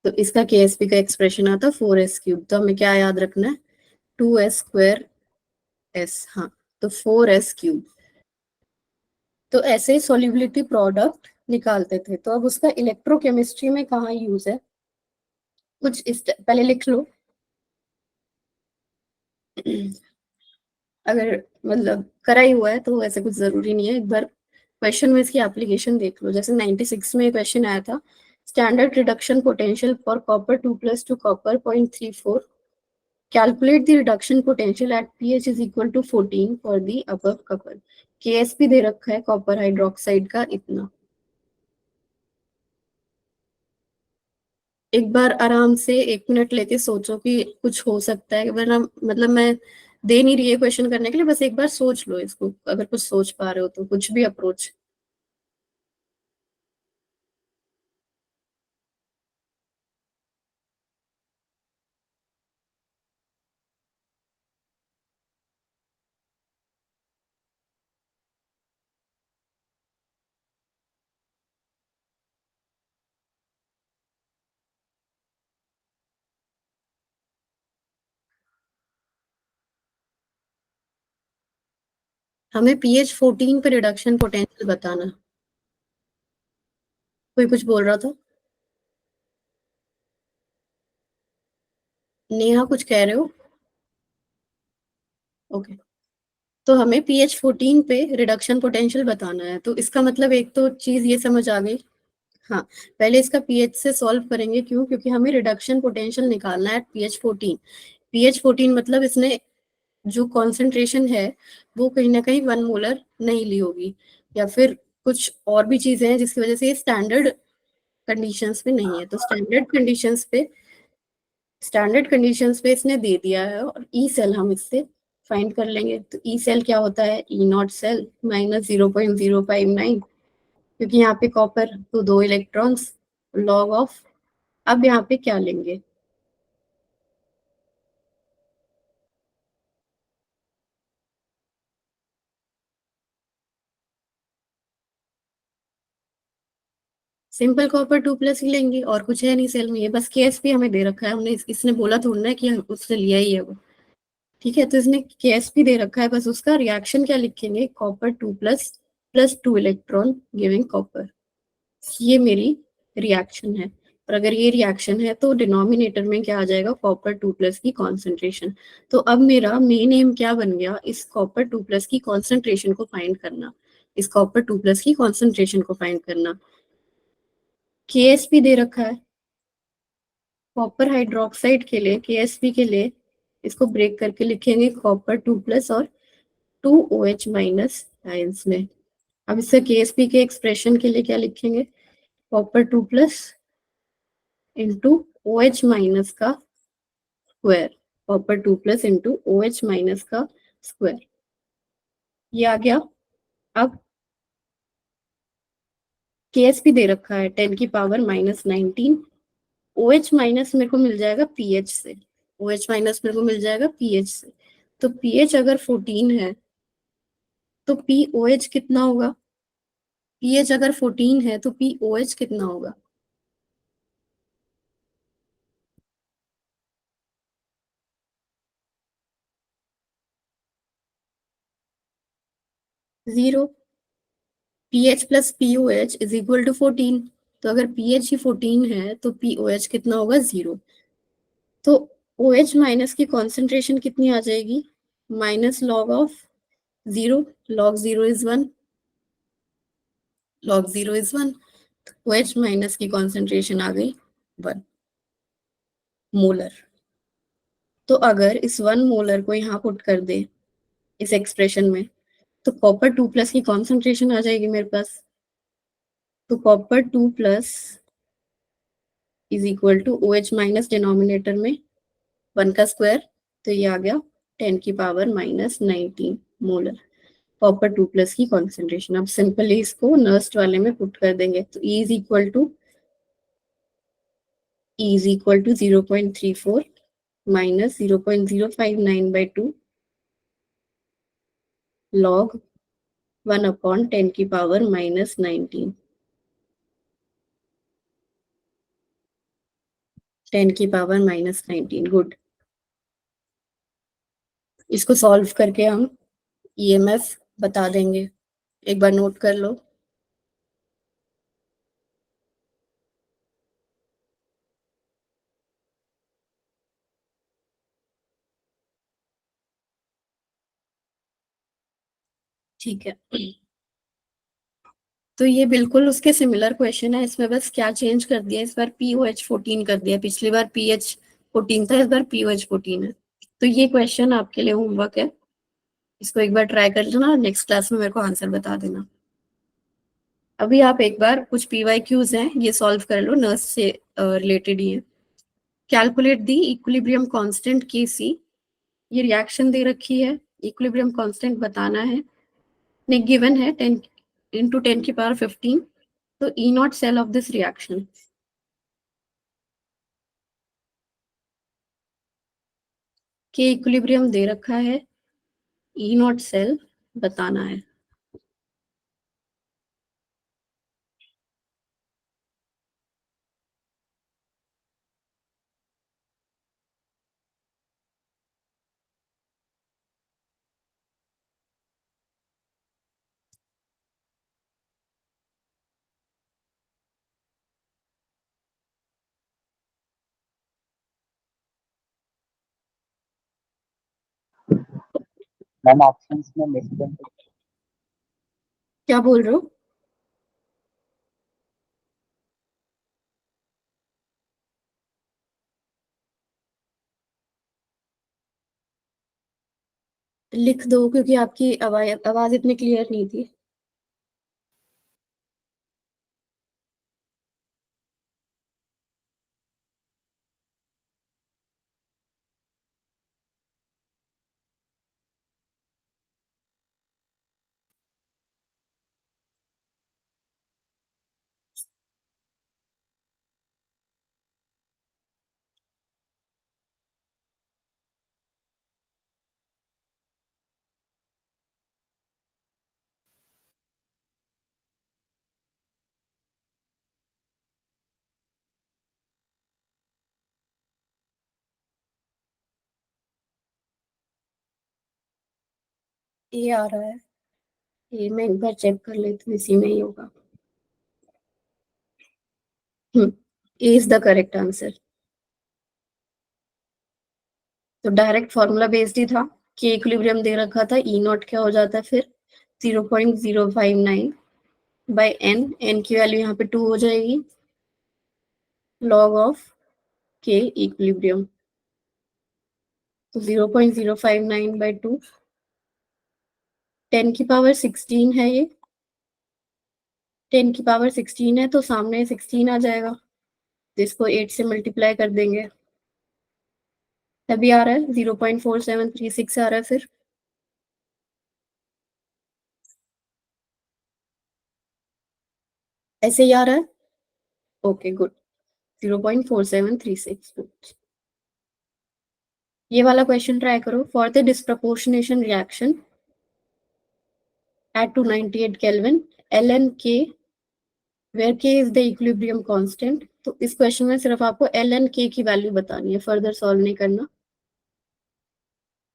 तो इसका KSP का एक्सप्रेशन आता 4s³। तो हमें क्या याद रखना है, 2s² s, हाँ, तो 4s³। तो ऐसे सॉल्युबिलिटी प्रोडक्ट निकालते थे। तो अब उसका इलेक्ट्रोकेमिस्ट्री में कहाँ यूज है, कुछ इस पहले लिख लो। अगर मतलब करा ही हुआ है तो वैसे कुछ जरूरी नहीं है, एक बार क्वेश्चन में इसकी एप्लीकेशन देख लो। जैसे 96 में क्वेश्चन आया था, standard reduction potential for copper 2+ to copper 0.34, calculate the reduction potential at pH is equal to 14 for the above couple. KSP दे रखा है कॉपर हाइड्रोक्साइड का इतना। एक बार आराम से 1 मिनट लेके सोचो कि कुछ हो सकता है, वरना मतलब मैं दे नहीं रही है क्वेश्चन करने के लिए, बस एक बार सोच लो इसको, अगर कुछ सोच पा रहे हो तो कुछ भी अप्रोच। हमें pH 14 पे रिडक्शन पोटेंशियल बताना। कोई कुछ बोल रहा था, नेहा कुछ कह रहे हो, ओके। तो हमें pH 14 पे रिडक्शन पोटेंशियल बताना है, तो इसका मतलब एक तो चीज ये समझ आ गई। हाँ, पहले इसका पीएच से सॉल्व करेंगे, क्यों, क्योंकि हमें रिडक्शन पोटेंशियल निकालना है pH 14। pH 14 मतलब इसने जो कॉन्सेंट्रेशन है वो कहीं ना कहीं 1 मोलर नहीं ली होगी, या फिर कुछ और भी चीजें हैं जिसकी वजह से ये स्टैंडर्ड कंडीशंस पे नहीं है। तो स्टैंडर्ड कंडीशंस पे इसने दे दिया है, और ई सेल हम इससे फाइंड कर लेंगे। तो ई सेल क्या होता है, E0 सेल माइनस 0.059, क्योंकि यहाँ पे कॉपर तो 2 इलेक्ट्रॉन्स लॉग ऑफ। अब यहाँ पे क्या लेंगे, सिंपल कॉपर 2+ ही लेंगे, और कुछ है नहीं सेल में, ये बस KSP हमें दे रखा है, हमने इसने बोला थोड़ा ना कि हम उससे लिया ही है वो। ठीक है, तो इसने KSP दे रखा है, बस उसका रिएक्शन क्या लिखेंगे, copper 2+ plus 2 electron giving copper. ये मेरी रिएक्शन है। और अगर ये रिएक्शन है तो डिनोमिनेटर में क्या आ जाएगा, कॉपर 2+ की कॉन्सेंट्रेशन। तो अब मेरा मेन एम क्या बन गया, इस कॉपर 2+ की कॉन्सेंट्रेशन को फाइंड करना, इस कॉपर 2+ की कॉन्सेंट्रेशन को फाइंड करना। केएसपी दे रखा है, कॉपर हाइड्रोक्साइड के लिए, केएसपी के लिए इसको ब्रेक करके लिखेंगे कॉपर 2+ और 2OH- आयंस में। अब इससे केएसपी के एक्सप्रेशन के लिए क्या लिखेंगे, कॉपर 2+ इंटू OH- का स्क्वायर, कॉपर 2+ इंटू OH- का स्क्वायर, ये आ गया। अब केएसपी दे रखा है 10⁻⁻19, OH- मेरे को मिल जाएगा पीएच से, OH- मेरे को मिल जाएगा पीएच से। तो पीएच अगर 14 है तो पीओएच कितना होगा, पीएच अगर 14 है तो पीओएच कितना होगा, 0। PH plus pOH is equal to 14। तो अगर पीएच ही 14 है तो पीओएच कितना होगा, 0। तो OH- की कॉन्सेंट्रेशन कितनी आ जाएगी, minus log of 0, log 0 is 1, log 0 is 1। OH- की कॉन्सेंट्रेशन आ गई 1 मोलर। तो अगर इस 1 मोलर को यहाँ पुट कर दे इस एक्सप्रेशन में, तो कॉपर 2+ की कॉन्सेंट्रेशन आ जाएगी मेरे पास। तो copper 2+ is equal to OH- denominator में 1 का स्क्वायर, तो ये आ गया 10⁻⁻19 मोलर कॉपर 2+ की कॉन्सेंट्रेशन। अब सिंपली इसको नर्स्ट वाले में पुट कर देंगे, तो E is equal to 0.34 minus 0.059/2 log 1/10⁻⁻19, 10⁻⁻19। Good. इसको सॉल्व करके हम ईएमएफ बता देंगे, एक बार नोट कर लो। ठीक है, तो ये बिल्कुल उसके सिमिलर क्वेश्चन है, इसमें बस क्या चेंज कर दिया, इस बार पीओएच 14 कर दिया, पिछली बार पीएच 14 था, इस बार पीओएच 14 है। तो ये क्वेश्चन आपके लिए होमवर्क है, इसको एक बार ट्राई कर लेना, नेक्स्ट क्लास में मेरे को आंसर बता देना। अभी आप एक बार कुछ पीवाईक्यूज हैं ये सॉल्व कर लो, नर्स से रिलेटेड ही है। कैलकुलेट दी इक्विलिब्रियम कांस्टेंट के सी, ये रिएक्शन दे रखी है, इक्विलिब्रियम कांस्टेंट बताना है, ने गिवन है 10 इंटू 10⁻15। तो E not cell of this reaction, K equilibrium दे रखा है, ई नॉट सेल बताना है। मैम ऑप्शंस में मिसप्रिंट क्या बोल रहे हो, लिख दो क्योंकि आपकी आवाज आवाज इतनी क्लियर नहीं थी। ये आ रहा है, ये मैं एक बार चेक कर लेती हूँ, इसी में ही होगा। हम्म, ए इज द करेक्ट आंसर। तो डायरेक्ट फॉर्मूला बेस्ड ही था, कि इक्विलिब्रियम दे रखा था, ई नॉट क्या हो जाता है फिर 0.059 बाय एन, एन की वैल्यू यहाँ पे 2 हो जाएगी, लॉग ऑफ के इक्विलिब्रियम। तो 0.059/2, 10 की पावर 16 है ये, 10 की पावर 16 है, तो सामने 16 आ जाएगा, तो इसको 8 से मल्टीप्लाई कर देंगे, तभी आ रहा है 0.4736 आ रहा है फिर। ऐसे ही आ रहा है, ओके गुड, 0.4736। ये वाला क्वेश्चन ट्राई करो। For the disproportionation reaction at 298 Kelvin, ln k where k is the equilibrium constant। तो इस क्वेश्चन में सिर्फ आपको ln k की वैल्यू बतानी है, फर्दर सॉल्व नहीं करना।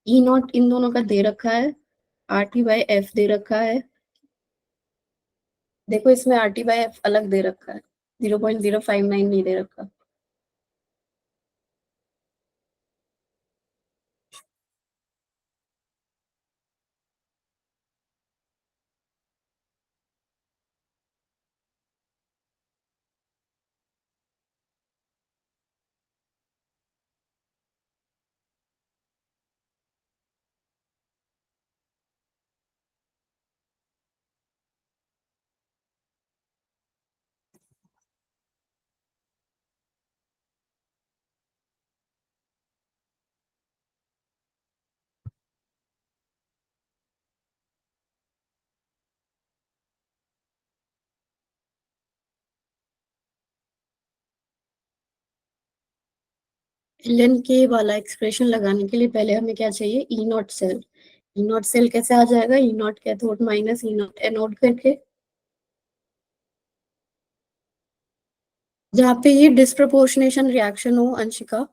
ई नॉट इन दोनों का दे रखा है, आर टी बाई एफ दे रखा है, देखो इसमें आर टी बाई एफ अलग दे रखा है, 0.059 नहीं दे रखा। ln k वाला एक्सप्रेशन लगाने के लिए पहले हमें क्या चाहिए, E not cell. E not cell कैसे आ जाएगा, E naught cathode minus E naught anode करके, जहाँ पे ये डिस्प्रपोर्शनेशन रिएक्शन हो अंशिका,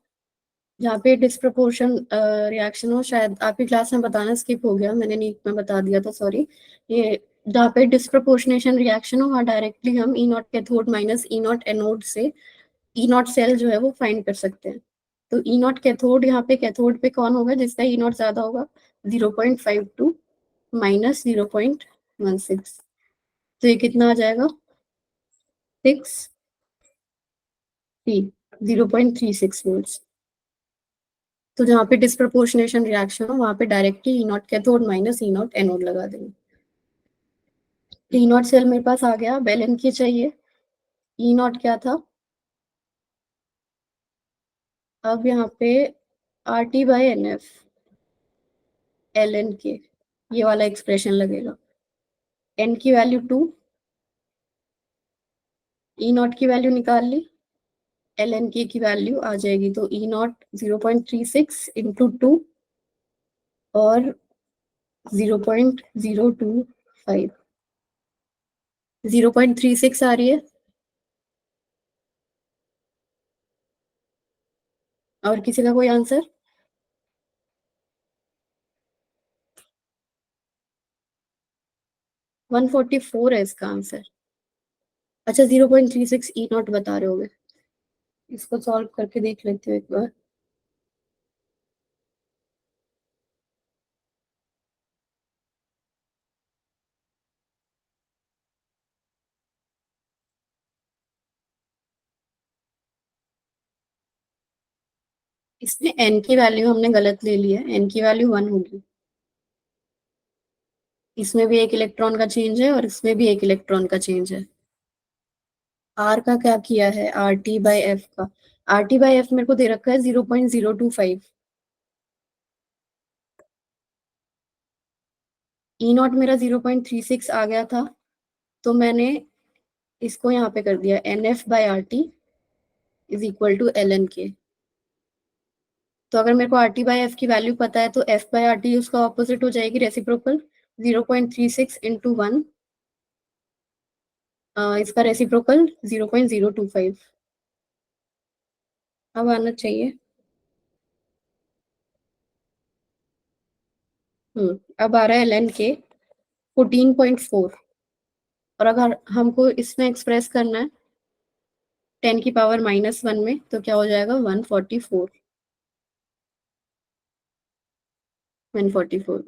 जहाँ पे डिस्प्रपोर्शन रिएक्शन हो, शायद आपकी क्लास में बताना स्किप हो गया, मैंने नीट में बता दिया था, सॉरी। ये जहाँ पे डिस्प्रपोर्शनेशन रिएक्शन हो, वहाँ डायरेक्टली हम E naught cathode minus E naught anode से ई नॉट सेल जो है वो फाइंड कर सकते हैं। तो ई नॉट कैथोड, यहाँ पे कैथोड पे कौन होगा जिसका ई नॉट ज्यादा होगा, 0.52 माइनस 0.16, तो ये कितना आ जाएगा, 0.36 वोल्ट। तो जहाँ पे डिस्प्रपोर्शनेशन रिएक्शन हो, वहां पे डायरेक्टली ई naught cathode minus E naught anode लगा देंगे। ई नॉट सेल मेरे पास आ गया, बेलन की चाहिए, ई नॉट क्या था, अब यहाँ पे R T by N F, L N K, ये वाला एक्सप्रेशन लगेगा। एन की वैल्यू 2, ई नॉट की वैल्यू निकाल ली, एल एन के की वैल्यू आ जाएगी, तो ई नॉट 0.36 इंटू 2 और 0.025, 0.36 आ रही है। और किसी का कोई आंसर, 144 है इसका आंसर। अच्छा 0.36 ई नॉट बता रहे होगे, इसको सॉल्व करके देख लेते हो एक बार। इसमें एन की वैल्यू हमने गलत ले ली है, एन की वैल्यू 1 होगी, इसमें भी एक इलेक्ट्रॉन का चेंज है और इसमें भी एक इलेक्ट्रॉन का चेंज है। आर का क्या किया है, आर टी बाई एफ का, आर टी बाई एफ मेरे को दे रखा है 0.025, ई नॉट मेरा 0.36 आ गया था, तो मैंने इसको यहाँ पे कर दिया, N F by R T is equal to L N K. तो अगर मेरे को आर टी बाई एफ की वैल्यू पता है, तो एफ बाई आर टी उसका ऑपोजिट हो जाएगी, रेसिप्रोकल, 0.36 इंटू 1, इसका रेसिप्रोकल 0.025। अब आना चाहिए, अब आ रहा है एल के 14.4, और अगर हमको इसमें एक्सप्रेस करना है 10 की पावर -1 में, तो क्या हो जाएगा 144। 144।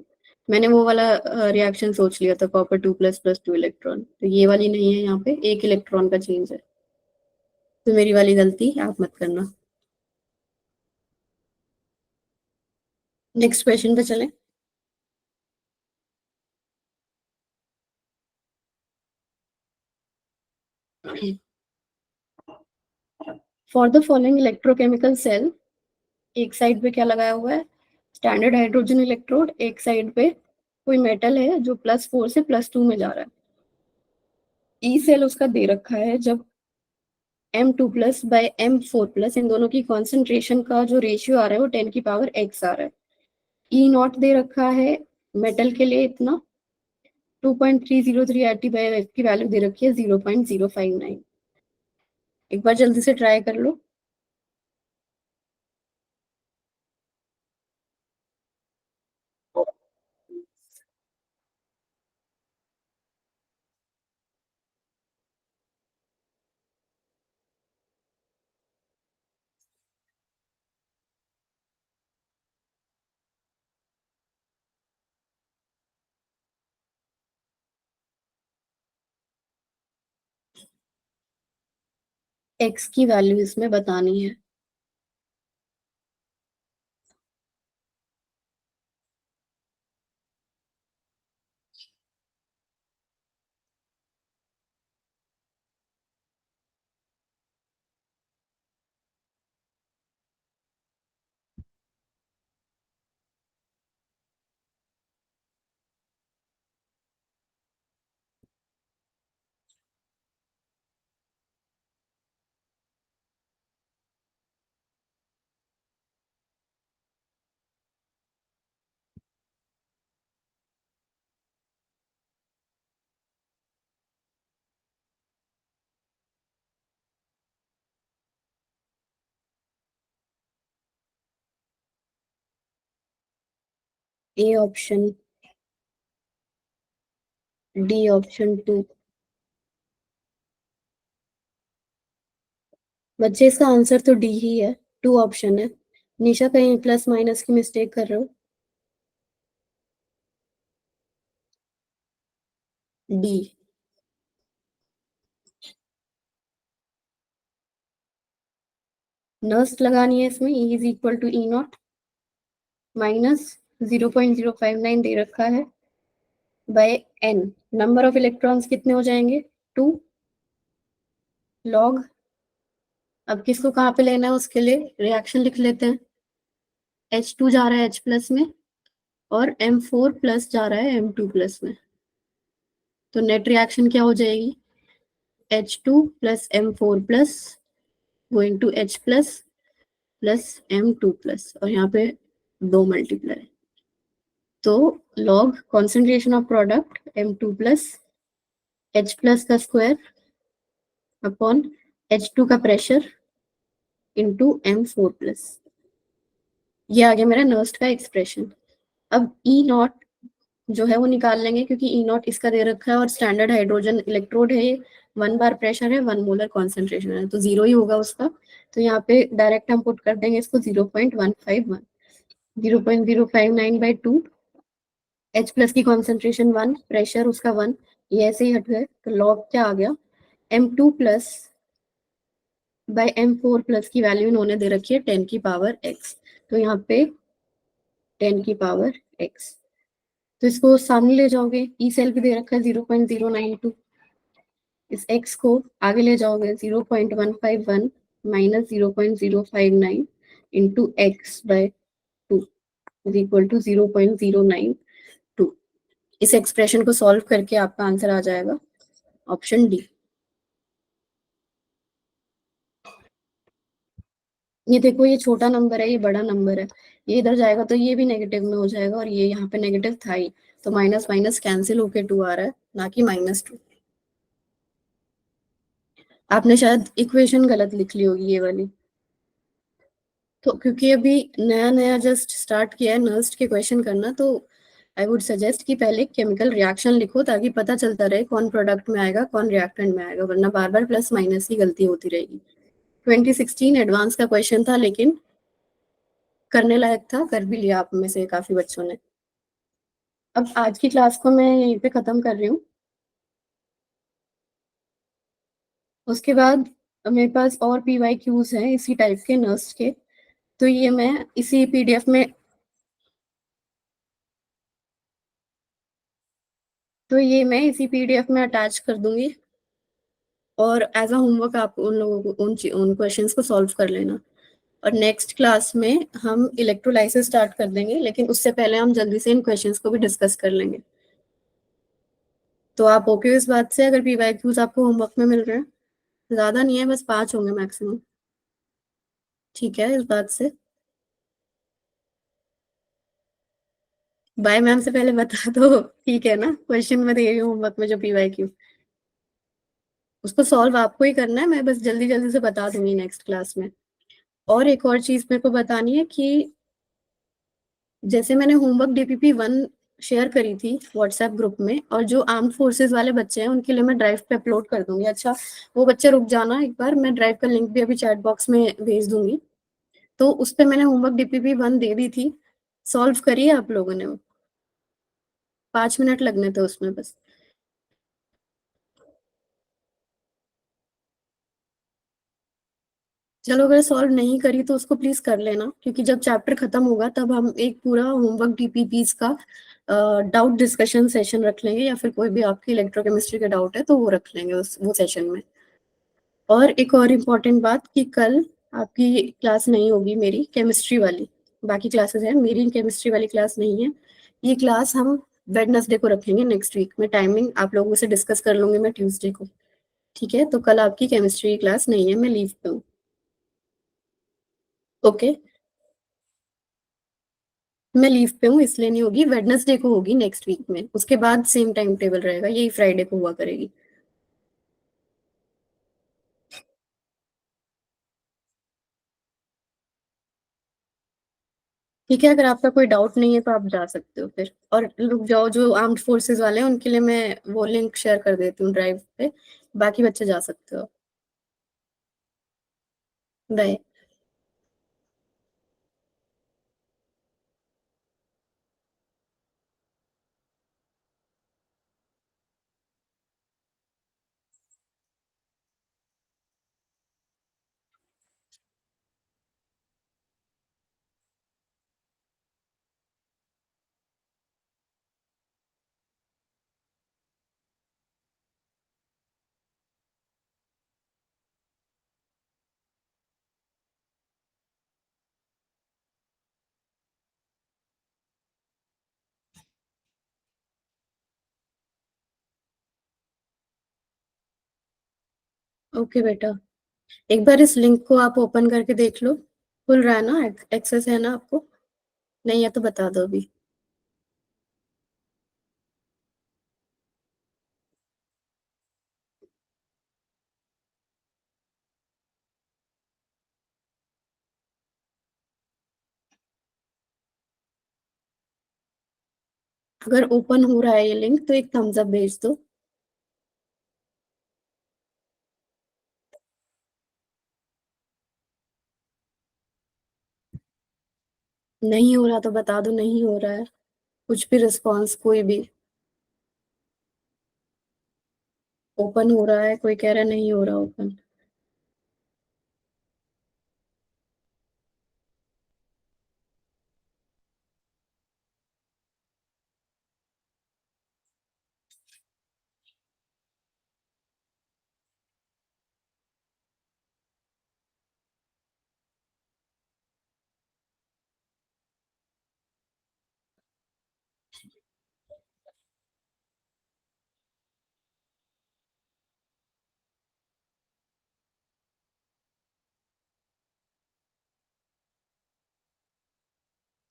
मैंने वो वाला रिएक्शन सोच लिया था, कॉपर 2++2 इलेक्ट्रॉन, तो ये वाली नहीं है, यहाँ पे 1 इलेक्ट्रॉन का चेंज है, तो मेरी वाली गलती आप मत करना। नेक्स्ट क्वेश्चन पे चलें। For the following electrochemical cell, एक साइड पे क्या लगाया हुआ है, स्टैंडर्ड हाइड्रोजन इलेक्ट्रोड, एक साइड पे कोई मेटल है जो +4 से +2 में जा रहा है। ई सेल उसका दे रखा है, जब M2+/M4+, इन दोनों की कॉन्सेंट्रेशन का जो रेशियो आ रहा है वो 10 की पावर x आ रहा है। ई नॉट दे रखा है मेटल के लिए इतना, 2.303 RT/F की वैल्यू दे रखी है 0.059। एक बार जल्दी से ट्राई कर लो। x की वैल्यू इसमें बतानी है। A option, D option 2। बच्चे इसका आंसर तो डी ही है, 2 ऑप्शन है। निशा कहीं प्लस माइनस की मिस्टेक कर रहे हो? डी। नर्स्ट लगानी है इसमें, E is equal to E0 -0.059 दे रखा है, by n। Number of electrons कितने हो जाएंगे, 2 लॉग। अब किसको कहाँ पे लेना है, उसके लिए रिएक्शन लिख लेते हैं। H2 जा रहा है H+ में, और M4+ जा रहा है M2+ में, तो नेट रिएक्शन क्या हो जाएगी, H2 + M4+ going to H++M2+, और यहाँ पे 2 मल्टीप्लाई, तो log concentration of product M2+ H+ का स्क्वायर अपॉन H2 का प्रेशर इंटू M4+। ये आ गया मेरा नर्स्ट का एक्सप्रेशन। अब E0 जो है वो निकाल लेंगे, क्योंकि E0 इसका दे रखा है और स्टैंडर्ड हाइड्रोजन इलेक्ट्रोड है ये, 1 बार प्रेशर है, 1 मोलर कॉन्सेंट्रेशन है, तो 0 ही होगा उसका। तो यहाँ पे डायरेक्ट हम पुट कर देंगे इसको 0.151, 0.059/2। H+ की कॉन्सेंट्रेशन 1, प्रेशर उसका 1, ये ऐसे ही हट गए, तो लॉग क्या आ गया, M2+/M4+ की वैल्यू इन्होंने दे रखी है 10 की पावर x, तो यहाँ पे 10 की पावर x, तो इसको सामने ले जाओगे, ई सेल भी दे रखा है 0.092, इस x को आगे ले जाओगे 0.151 -0.059 into x/2 is equal to 0.092। इस एक्सप्रेशन को सॉल्व करके आपका आंसर आ जाएगा ऑप्शन डी। ये देखो, ये छोटा नंबर है, ये बड़ा नंबर है, ये इधर जाएगा तो ये भी नेगेटिव में हो जाएगा, और ये यहाँ पे नेगेटिव था ही, तो माइनस माइनस कैंसिल होके 2 आ रहा है, ना कि -2। आपने शायद इक्वेशन गलत लिख ली होगी ये वाली। तो क्योंकि अभी नया नया जस्ट स्टार्ट किया है नर्स्ट के क्वेश्चन करना, तो आई वुड सजेस्ट कि पहले केमिकल रिएक्शन लिखो, ताकि पता चलता रहे कौन प्रोडक्ट में आएगा कौन रिएक्टेंट में आएगा, वरना बार बार प्लस माइनस की गलती होती रहेगी। 2016 एडवांस का क्वेश्चन था, लेकिन करने लायक था, कर भी लिया आप में से काफी बच्चों ने। अब आज की क्लास को मैं यहीं पे खत्म कर रही हूँ। उसके बाद मेरे पास और PYQs हैं इसी टाइप के, नर्स के, तो ये मैं इसी PDF में, अटैच कर दूंगी, और एज अ होमवर्क आप उन लोगों को उन क्वेश्चंस को सॉल्व कर लेना। और नेक्स्ट क्लास में हम इलेक्ट्रोलाइसिस स्टार्ट कर देंगे, लेकिन उससे पहले हम जल्दी से इन क्वेश्चंस को भी डिस्कस कर लेंगे। तो आप ओके इस बात से, अगर PYQs आपको होमवर्क में मिल रहे हैं? ज्यादा नहीं है, बस 5 होंगे मैक्सिमम। ठीक है इस बात से? बाय मैम से पहले बता दो, ठीक है ना? क्वेश्चन मैं दे रही हूँ होमवर्क में जो PYQ, उसको सॉल्व आपको ही करना है, मैं बस जल्दी जल्दी से बता दूंगी नेक्स्ट क्लास में। और एक और चीज मेरे को बतानी है कि जैसे मैंने होमवर्क DPP 1 शेयर करी थी व्हाट्सएप ग्रुप में, और जो आर्म्ड फोर्सेस वाले बच्चे हैं उनके लिए मैं ड्राइव पे अपलोड कर दूंगी। अच्छा, वो बच्चे रुक जाना एक बार, मैं ड्राइव का लिंक भी अभी चैट बॉक्स में भेज दूंगी। तो उस पे मैंने होमवर्क DPP 1 दे दी थी, सॉल्व करिए आप लोगों ने वो। 5 मिनट लगने थे उसमें बस। चलो, अगर सॉल्व नहीं करी तो उसको प्लीज कर लेना, क्योंकि जब चैप्टर खत्म होगा तब हम एक पूरा होमवर्क DPPs का डाउट डिस्कशन सेशन रख लेंगे, या फिर कोई भी आपकी इलेक्ट्रोकेमिस्ट्री का डाउट है तो वो रख लेंगे उस वो सेशन में। और एक और इम्पोर्टेंट बात कि कल आपकी क्लास नहीं होगी, मेरी केमिस्ट्री वाली। बाकी क्लासेस हैं, मेरी केमिस्ट्री वाली क्लास नहीं है। ये क्लास हम वेडनेसडे को रखेंगे, नेक्स्ट वीक में। टाइमिंग आप लोगों से डिस्कस कर लूंगी मैं ट्यूसडे को। ठीक है, तो कल आपकी केमिस्ट्री क्लास नहीं है, मैं लीव पे हूँ। ओके, मैं लीव पे हूँ इसलिए नहीं होगी, वेडनेसडे को होगी नेक्स्ट वीक में। उसके बाद सेम टाइम टेबल रहेगा, यही फ्राइडे को हुआ करेगी। ठीक है, अगर आपका कोई डाउट नहीं है तो आप जा सकते हो फिर, और रुक जाओ, जो आर्म्ड फोर्सेस वाले हैं उनके लिए मैं वो लिंक शेयर कर देती हूँ ड्राइव पे। बाकी बच्चे जा सकते हो। बाय। ओके बेटा, एक बार इस लिंक को आप ओपन करके देख लो। खुल रहा है ना? एक्सेस है ना आपको? नहीं है तो बता दो अभी। अगर ओपन हो रहा है ये लिंक तो एक थम्स अप भेज दो। नहीं हो रहा तो बता दो नहीं हो रहा है, कुछ भी रिस्पॉन्स कोई भी। ओपन हो रहा है, कोई कह रहा है नहीं हो रहा ओपन।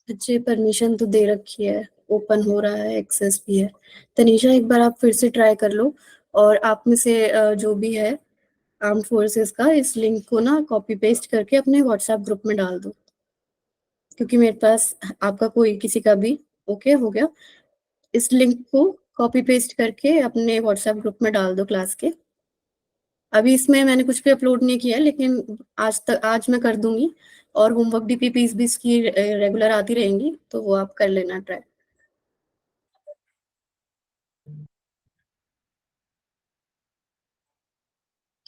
अच्छे, परमिशन तो दे रखी है, ओपन हो रहा है, एक्सेस भी है। तनीषा, एक बार आप फिर से ट्राई कर लो, और आप में से जो भी है आर्म फोर्सेस का, इस लिंक को ना कॉपी पेस्ट करके अपने व्हाट्सएप ग्रुप में डाल दो, क्योंकि मेरे पास आपका कोई किसी का भी। ओके हो गया? इस लिंक को कॉपी पेस्ट करके अपने व्हाट्सएप ग्रुप में डाल दो क्लास के। अभी इसमें मैंने कुछ भी अपलोड नहीं किया है, लेकिन आज मैं कर दूंगी। और होमवर्क डीपीपीस भी इसकी रेगुलर आती रहेंगी, तो वो आप कर लेना ट्राई।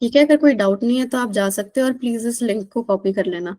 ठीक है, अगर कोई डाउट नहीं है तो आप जा सकते हो, और प्लीज इस लिंक को कॉपी कर लेना।